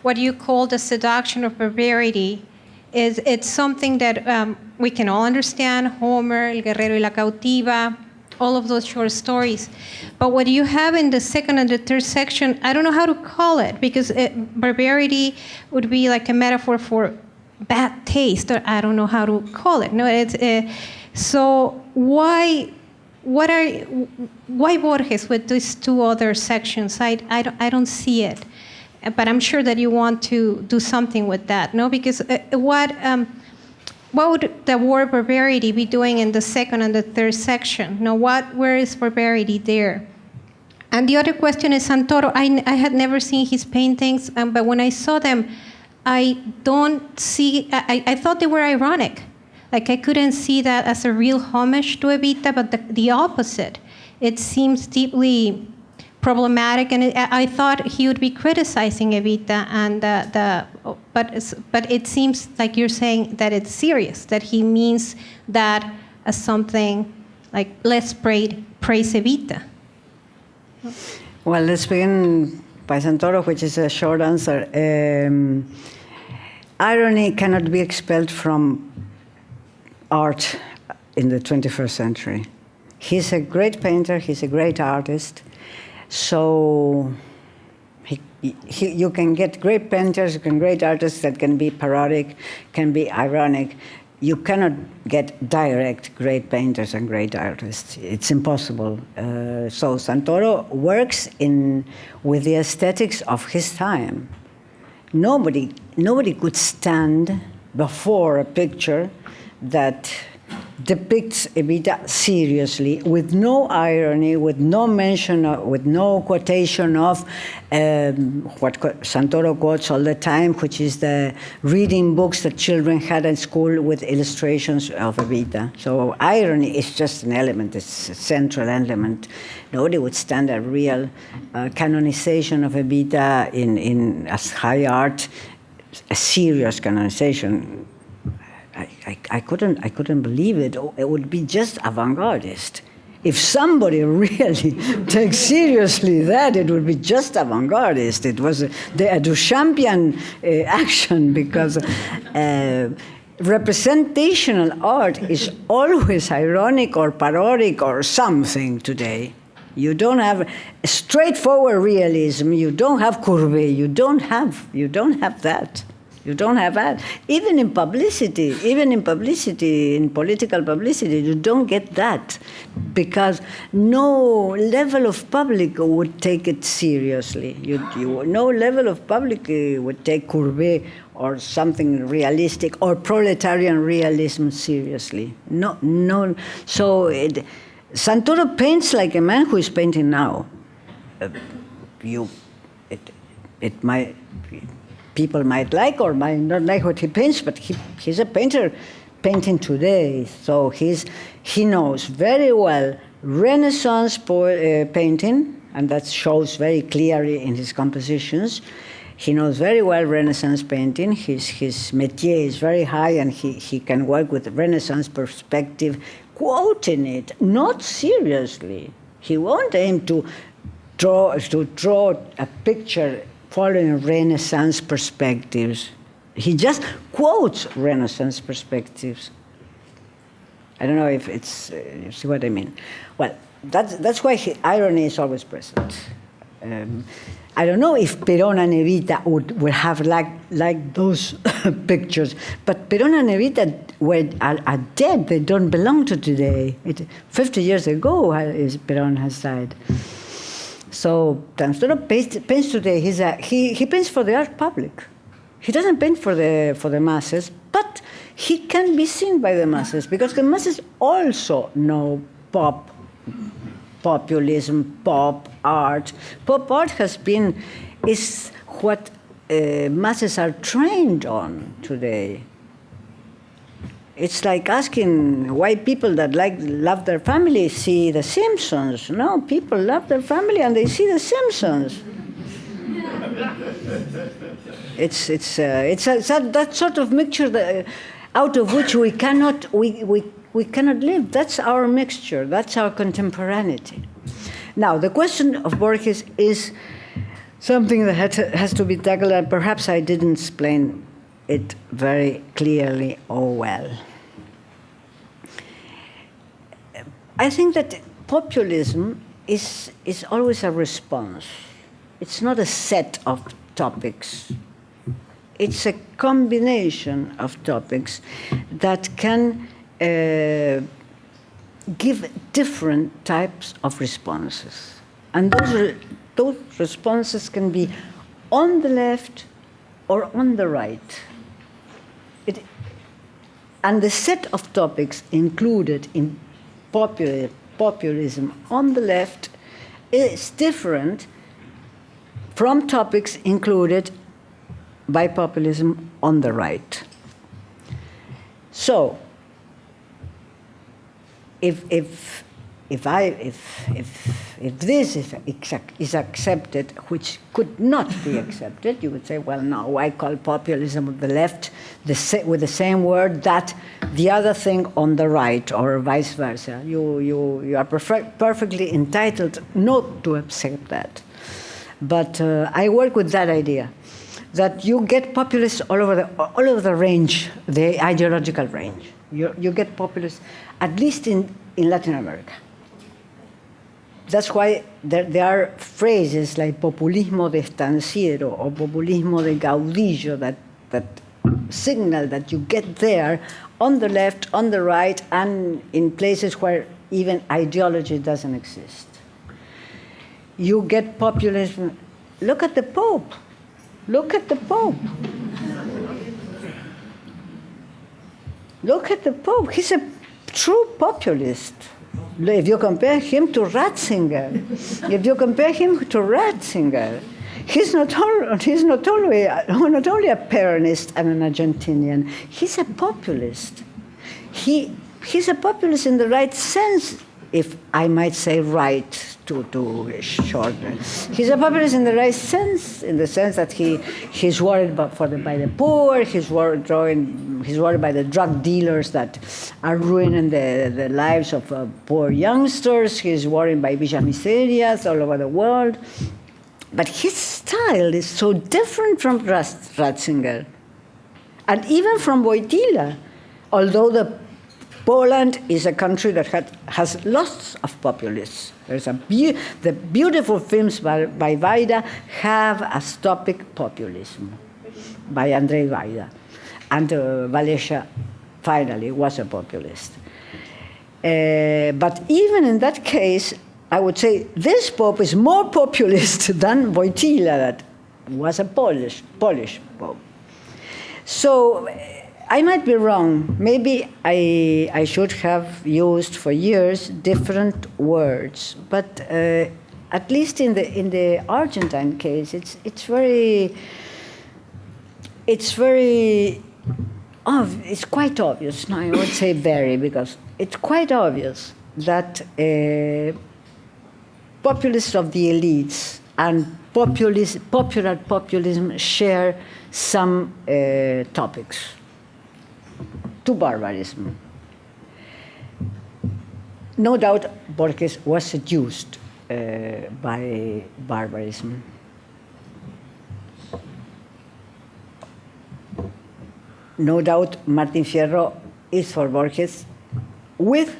S4: what you call the seduction of barbarity it's something that we can all understand, Homer, El Guerrero y la Cautiva, all of those short stories. But what you have in the second and the third section, I don't know how to call it, because barbarity would be like a metaphor for bad taste, or I don't know how to call it. No, it's so why Borges with these 2 other sections? I don't see it. But I'm sure that you want to do something with that, no? Because what would the word barbarity be doing in the second and the third section? No, where is barbarity there? And the other question is Santoro. I had never seen his paintings, but when I saw them, I thought they were ironic. Like I couldn't see that as a real homage to Evita, but the opposite. It seems deeply problematic, and I thought he would be criticizing Evita, but it seems like you're saying that it's serious, that he means that as something like let's praise Evita.
S3: Well, let's begin by Santoro, which is a short answer. Irony cannot be expelled from art in the 21st century. He's a great painter, he's a great artist. So you can get great painters, you can great artists that can be parodic, can be ironic. You cannot get direct great painters and great artists. It's impossible. So Santoro works with the aesthetics of his time. Nobody could stand before a picture that depicts Evita seriously, with no irony, with no mention, with no quotation of what Santoro quotes all the time, which is the reading books that children had in school with illustrations of Evita. So irony is just an element, it's a central element. Nobody would stand a real canonization of Evita in as high art, a serious canonization. I couldn't believe it. It would be just avant-gardist. If somebody really takes seriously that, it would be just avant-gardist. It was the Duchampian action, because representational art is always ironic or parodic or something today. You don't have straightforward realism. You don't have Courbet. You don't have that. You don't have that. Even in publicity, in political publicity, you don't get that, because no level of public would take it seriously. No level of public would take Courbet or something realistic or proletarian realism seriously. No. So Santoro paints like a man who is painting now. People might like or might not like what he paints, but he's a painter painting today. So he knows very well Renaissance painting, and that shows very clearly in his compositions. He knows very well Renaissance painting. His métier is very high, and he can work with Renaissance perspective, quoting it, not seriously. He won't aim to draw a picture following Renaissance perspectives. He just quotes Renaissance perspectives. I don't know if it's, you see what I mean. Well, that's why irony is always present. I don't know if Perón and Evita would have like those pictures, but Perón and Evita are dead. They don't belong to today. 50 years ago, Perón has died. So Santoro paints today. He paints for the art public. He doesn't paint for the masses, but he can be seen by the masses, because the masses also know populism, pop art. Pop art is what masses are trained on today. It's like asking why people that love their family see The Simpsons. No, people love their family and they see The Simpsons. It's that sort of mixture out of which we cannot live. That's our mixture. That's our contemporaneity. Now, the question of Borges is something that has to be tackled, and perhaps I didn't explain it very clearly or well. I think that populism is always a response. It's not a set of topics. It's a combination of topics that can give different types of responses. And those responses can be on the left or on the right. And the set of topics included in populism on the left is different from topics included by populism on the right. So, if this is accepted, which could not be accepted, you would say, well, no, I call populism of the left with the same word that the other thing on the right, or vice versa. You are perfectly entitled not to accept that. But I work with that idea, that you get populists all over the range, the ideological range. You get populists, at least in Latin America. That's why there are phrases like populismo de estanciero or populismo de caudillo that signal that you get there on the left, on the right, and in places where even ideology doesn't exist. You get populism. Look at the Pope. Look at the Pope. Look at the Pope. He's a true populist. If you compare him to Ratzinger, he's not only a Peronist and an Argentinian, he's a populist. He's a populist in the right sense, if I might say right to shorten. He's a populist in the right sense, in the sense that he's worried by the poor, he's worried by the drug dealers that are ruining the lives of poor youngsters, he's worried by Villa Miserias all over the world. But his style is so different from Ratzinger, and even from Wojtyla, although Poland is a country that has lots of populists. There's the beautiful films by Wajda have as topic populism, by Andrzej Wajda. And Wałęsa, finally, was a populist. But even in that case, I would say this Pope is more populist than Wojtyla, that was a Polish Pope. So I might be wrong. Maybe I should have used for years different words, but at least in the Argentine case, it's quite obvious. No, I would say very, because it's quite obvious that populists of the elites and popular populism share some topics to barbarism. No doubt Borges was seduced by barbarism. No doubt Martin Fierro is for Borges with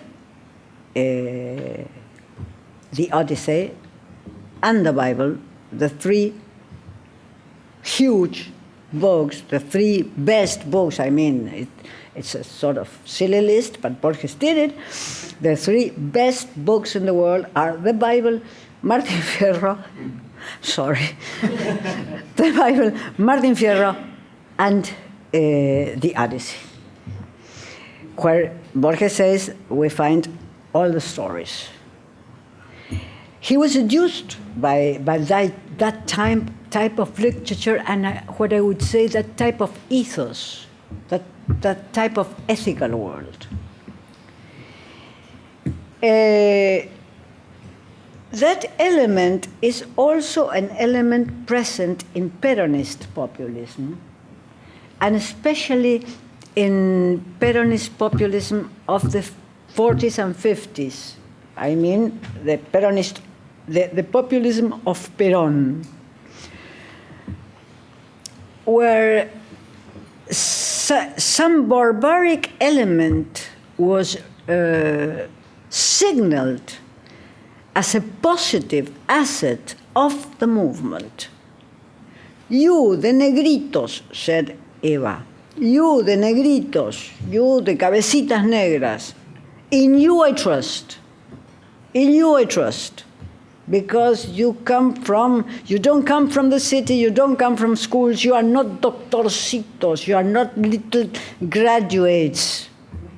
S3: the Odyssey and the Bible, the three huge books, the three best books. I mean, it's a sort of silly list, but Borges did it. The three best books in the world are the Bible, Martin Fierro, the Bible, Martin Fierro, and the Odyssey, where Borges says we find all the stories. He was seduced by that type of literature and what I would say that type of ethos, that type of ethical world. That element is also an element present in Peronist populism, and especially in Peronist populism of the 40s and 50s. I mean, the populism of Perón, where some barbaric element was signaled as a positive asset of the movement. You, the negritos, said Eva. You, the negritos, you, the cabecitas negras, in you I trust. In you I trust. Because you don't come from the city, you don't come from schools, you are not doctorcitos, you are not little graduates,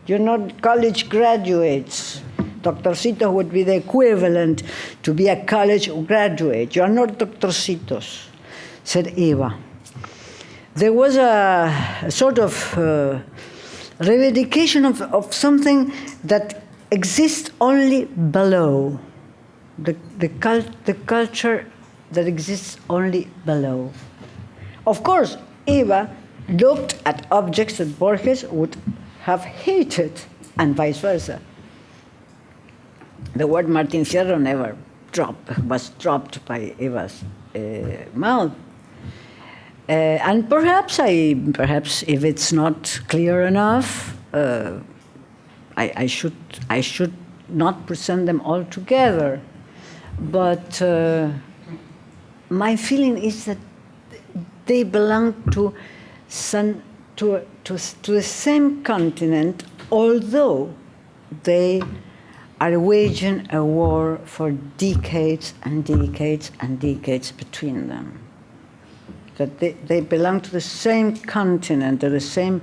S3: you're not college graduates. Doctorcito would be the equivalent to be a college graduate. You are not doctorcitos, said Eva. There was a sort of reivindication of something that exists only below. The culture that exists only below. Of course, Eva looked at objects that Borges would have hated, and vice versa. The word Martin Fierro never was dropped by Eva's mouth. And perhaps if it's not clear enough, I should not present them all together. But my feeling is that they belong to the same continent, although they are waging a war for decades and decades and decades between them. That they belong to the same continent, to the same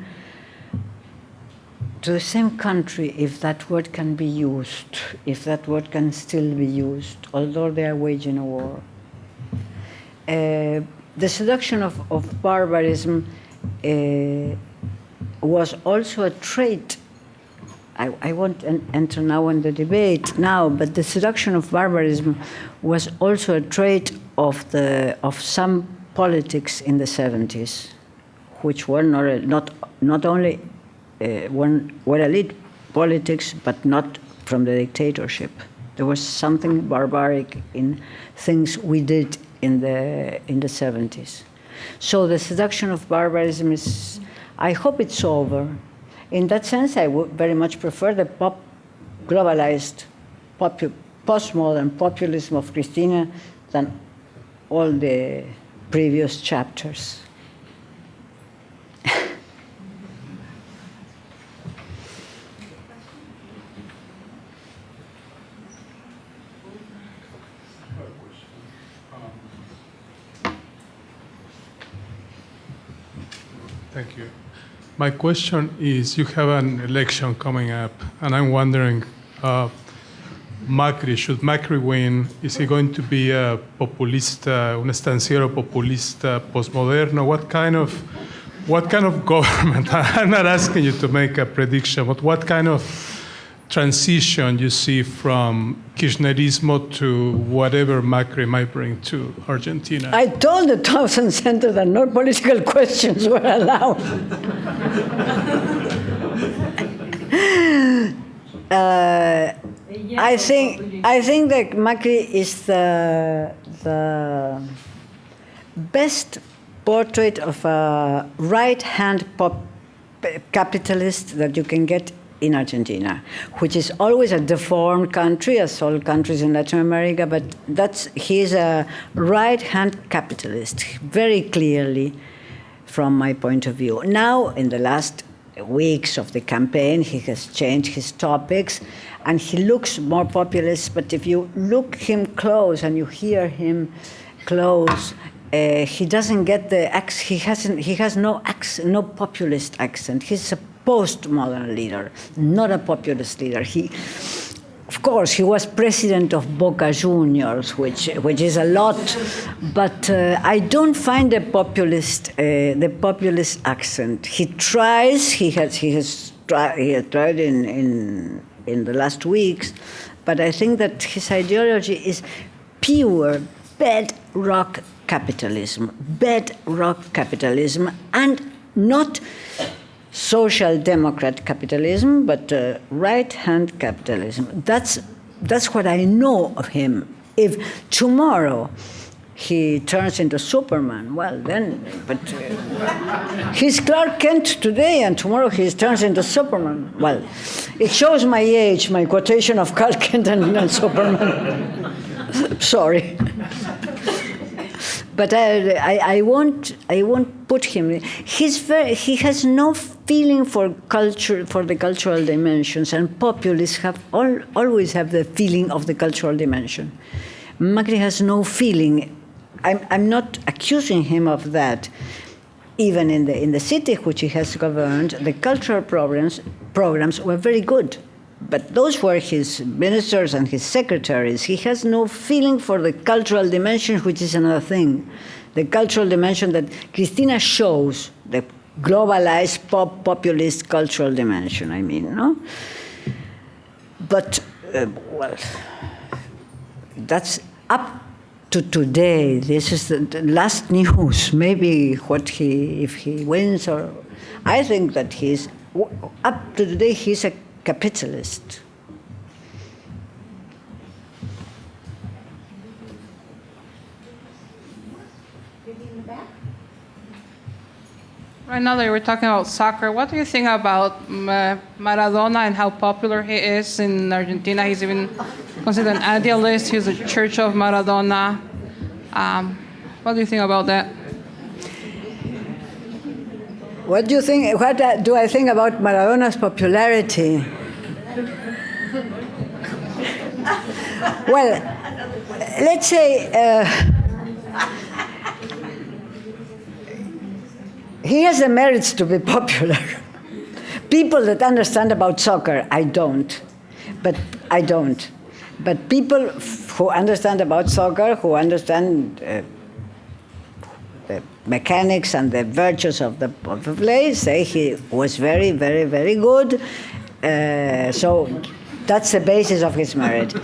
S3: to the same country, if that word can be used, if that word can still be used, although they are waging a war. The seduction of barbarism was also a trait. I won't enter now in the debate now, but the seduction of barbarism was also a trait of some politics in the 70s, which were not only were elite politics, but not from the dictatorship. There was something barbaric in things we did in the 70s. So the seduction of barbarism is, I hope it's over. In that sense, I would very much prefer the globalized, postmodern populism of Cristina than all the previous chapters.
S5: Thank you. My question is, you have an election coming up, and I'm wondering, Macri, should Macri win, is he going to be a populista, un estanciero populista postmoderno? What kind of government? I'm not asking you to make a prediction, but what kind of transition you see from Kirchnerismo to whatever Macri might bring to Argentina?
S3: I told the Thompson Center that no political questions were allowed. I think that Macri is the best portrait of a right-hand capitalist that you can get in Argentina, which is always a deformed country, as all countries in Latin America, but he's a right-hand capitalist, very clearly, from my point of view. Now, in the last weeks of the campaign, he has changed his topics, and he looks more populist, but if you look him close and you hear him close, he doesn't get the accent. He has no no populist accent. He's a postmodern leader, not a populist leader. Of course, he was president of Boca Juniors, which is a lot, but I don't find the populist accent. He tries. He has tried in the last weeks, but I think that his ideology is pure bedrock capitalism, and not social democrat capitalism, but right-hand capitalism. That's what I know of him. If tomorrow he turns into Superman, well then, but he's Clark Kent today, and tomorrow he turns into Superman. Well, it shows my age, my quotation of Clark Kent and Superman. Sorry. But I won't put him. He has no feeling for culture, for the cultural dimensions, and populists always have the feeling of the cultural dimension. Macri has no feeling. I'm not accusing him of that. Even in the city which he has governed, the cultural programs were very good. But those were his ministers and his secretaries. He has no feeling for the cultural dimension, which is another thing. The cultural dimension that Cristina shows, the globalized, populist cultural dimension, I mean, no? But, well, that's up to today. This is the last news. Maybe if he wins, or I think that up to today, he's a capitalist.
S6: Right now that we're talking about soccer, what do you think about Maradona and how popular he is in Argentina? He's even considered an idealist. He's the Church of Maradona. What do you think about that?
S3: What do you think? What do I think about Maradona's popularity? Well, let's say he has the merits to be popular, people that understand about soccer, I don't. But people who understand about soccer, who understand the mechanics and the virtues of the play, say he was very, very, very good. So that's the basis of his merit.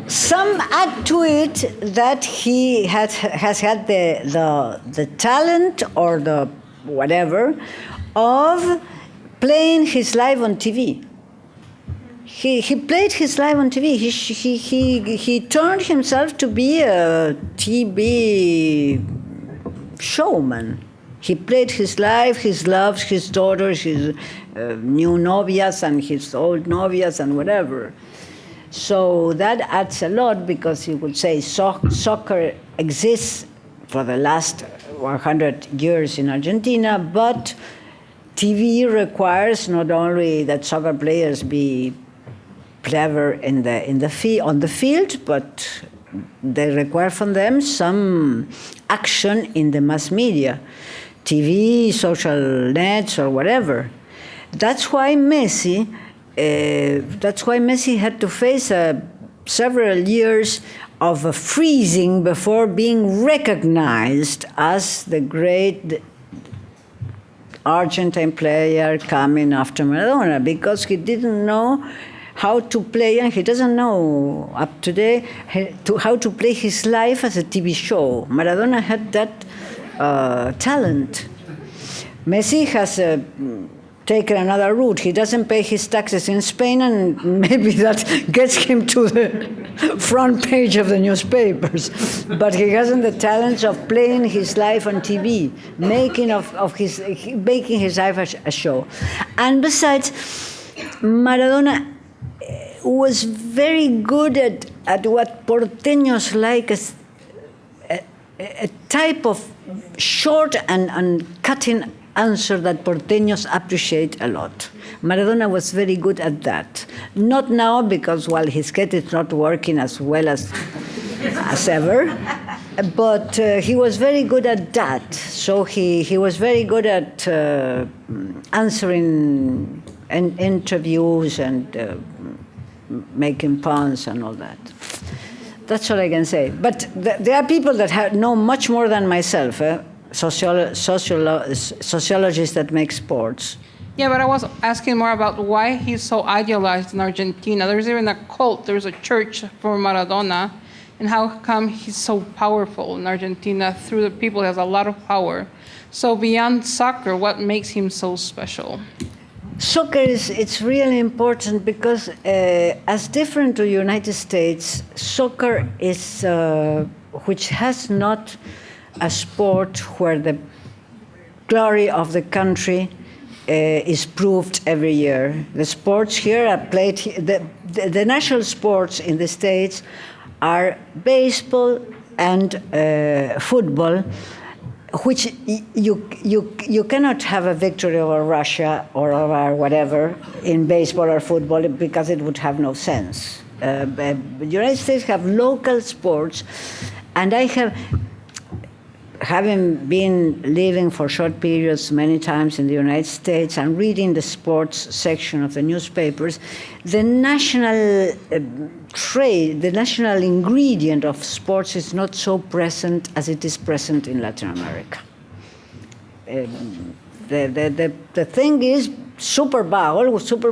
S3: Some add to it that he has had the talent or the whatever of playing his life on TV. He played his life on TV. He turned himself to be a TV showman. He played his life, his loves, his daughters, his new novias and his old novias and whatever. So that adds a lot because you would say soccer exists for the last 100 years in Argentina, but TV requires not only that soccer players be clever on the field, but they require from them some action in the mass media, TV, social nets, or whatever. That's why Messi had to face several years of a freezing before being recognized as the great Argentine player coming after Maradona, because he didn't know how to play, and he doesn't know up today how to play his life as a TV show. Maradona had that talent. Messi has taken another route. He doesn't pay his taxes in Spain, and maybe that gets him to the front page of the newspapers. But he hasn't the talents of playing his life on TV, making his life a show. And besides, Maradona was very good at what porteños like as a type of short and cutting answer that porteños appreciate a lot. Maradona was very good at that. Not now, because, well, his head is not working as well as ever, but he was very good at that. So he was very good at answering interviews and making puns and all that. That's all I can say. But there are people that know much more than myself, sociologists that make sports.
S6: Yeah, but I was asking more about why he's so idealized in Argentina. There's even a cult, there's a church for Maradona, and how come he's so powerful in Argentina through the people? He has a lot of power. So beyond soccer, what makes him so special?
S3: Soccer it's really important because, as different to the United States, soccer is, which has not a sport where the glory of the country is proved every year. The sports here are played. The national sports in the States are baseball and football, which you cannot have a victory over Russia or over whatever in baseball or football because it would have no sense. The United States have local sports, and having been living for short periods many times in the United States and reading the sports section of the newspapers, the national trait, the national ingredient of sports is not so present as it is present in Latin America. The thing is, Super Bowl, well, Super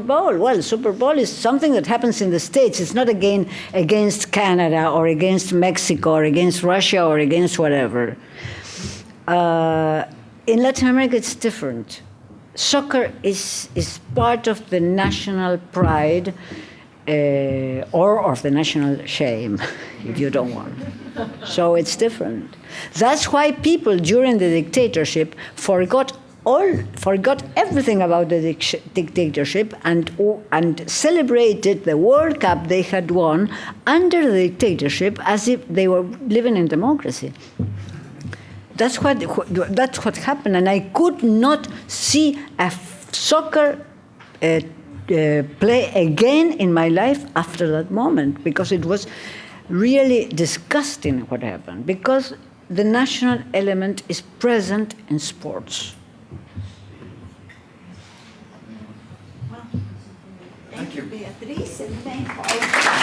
S3: Bowl is something that happens in the States. It's not against Canada or against Mexico or against Russia or against whatever. In Latin America, it's different. Soccer is part of the national pride or of the national shame, if you don't want. So it's different. That's why people during the dictatorship forgot everything about the dictatorship and celebrated the World Cup they had won under the dictatorship as if they were living in democracy. That's what happened, and I could not see a soccer play again in my life after that moment, because it was really disgusting what happened, because the national element is present in sports.
S2: Beatriz, and thank all of you.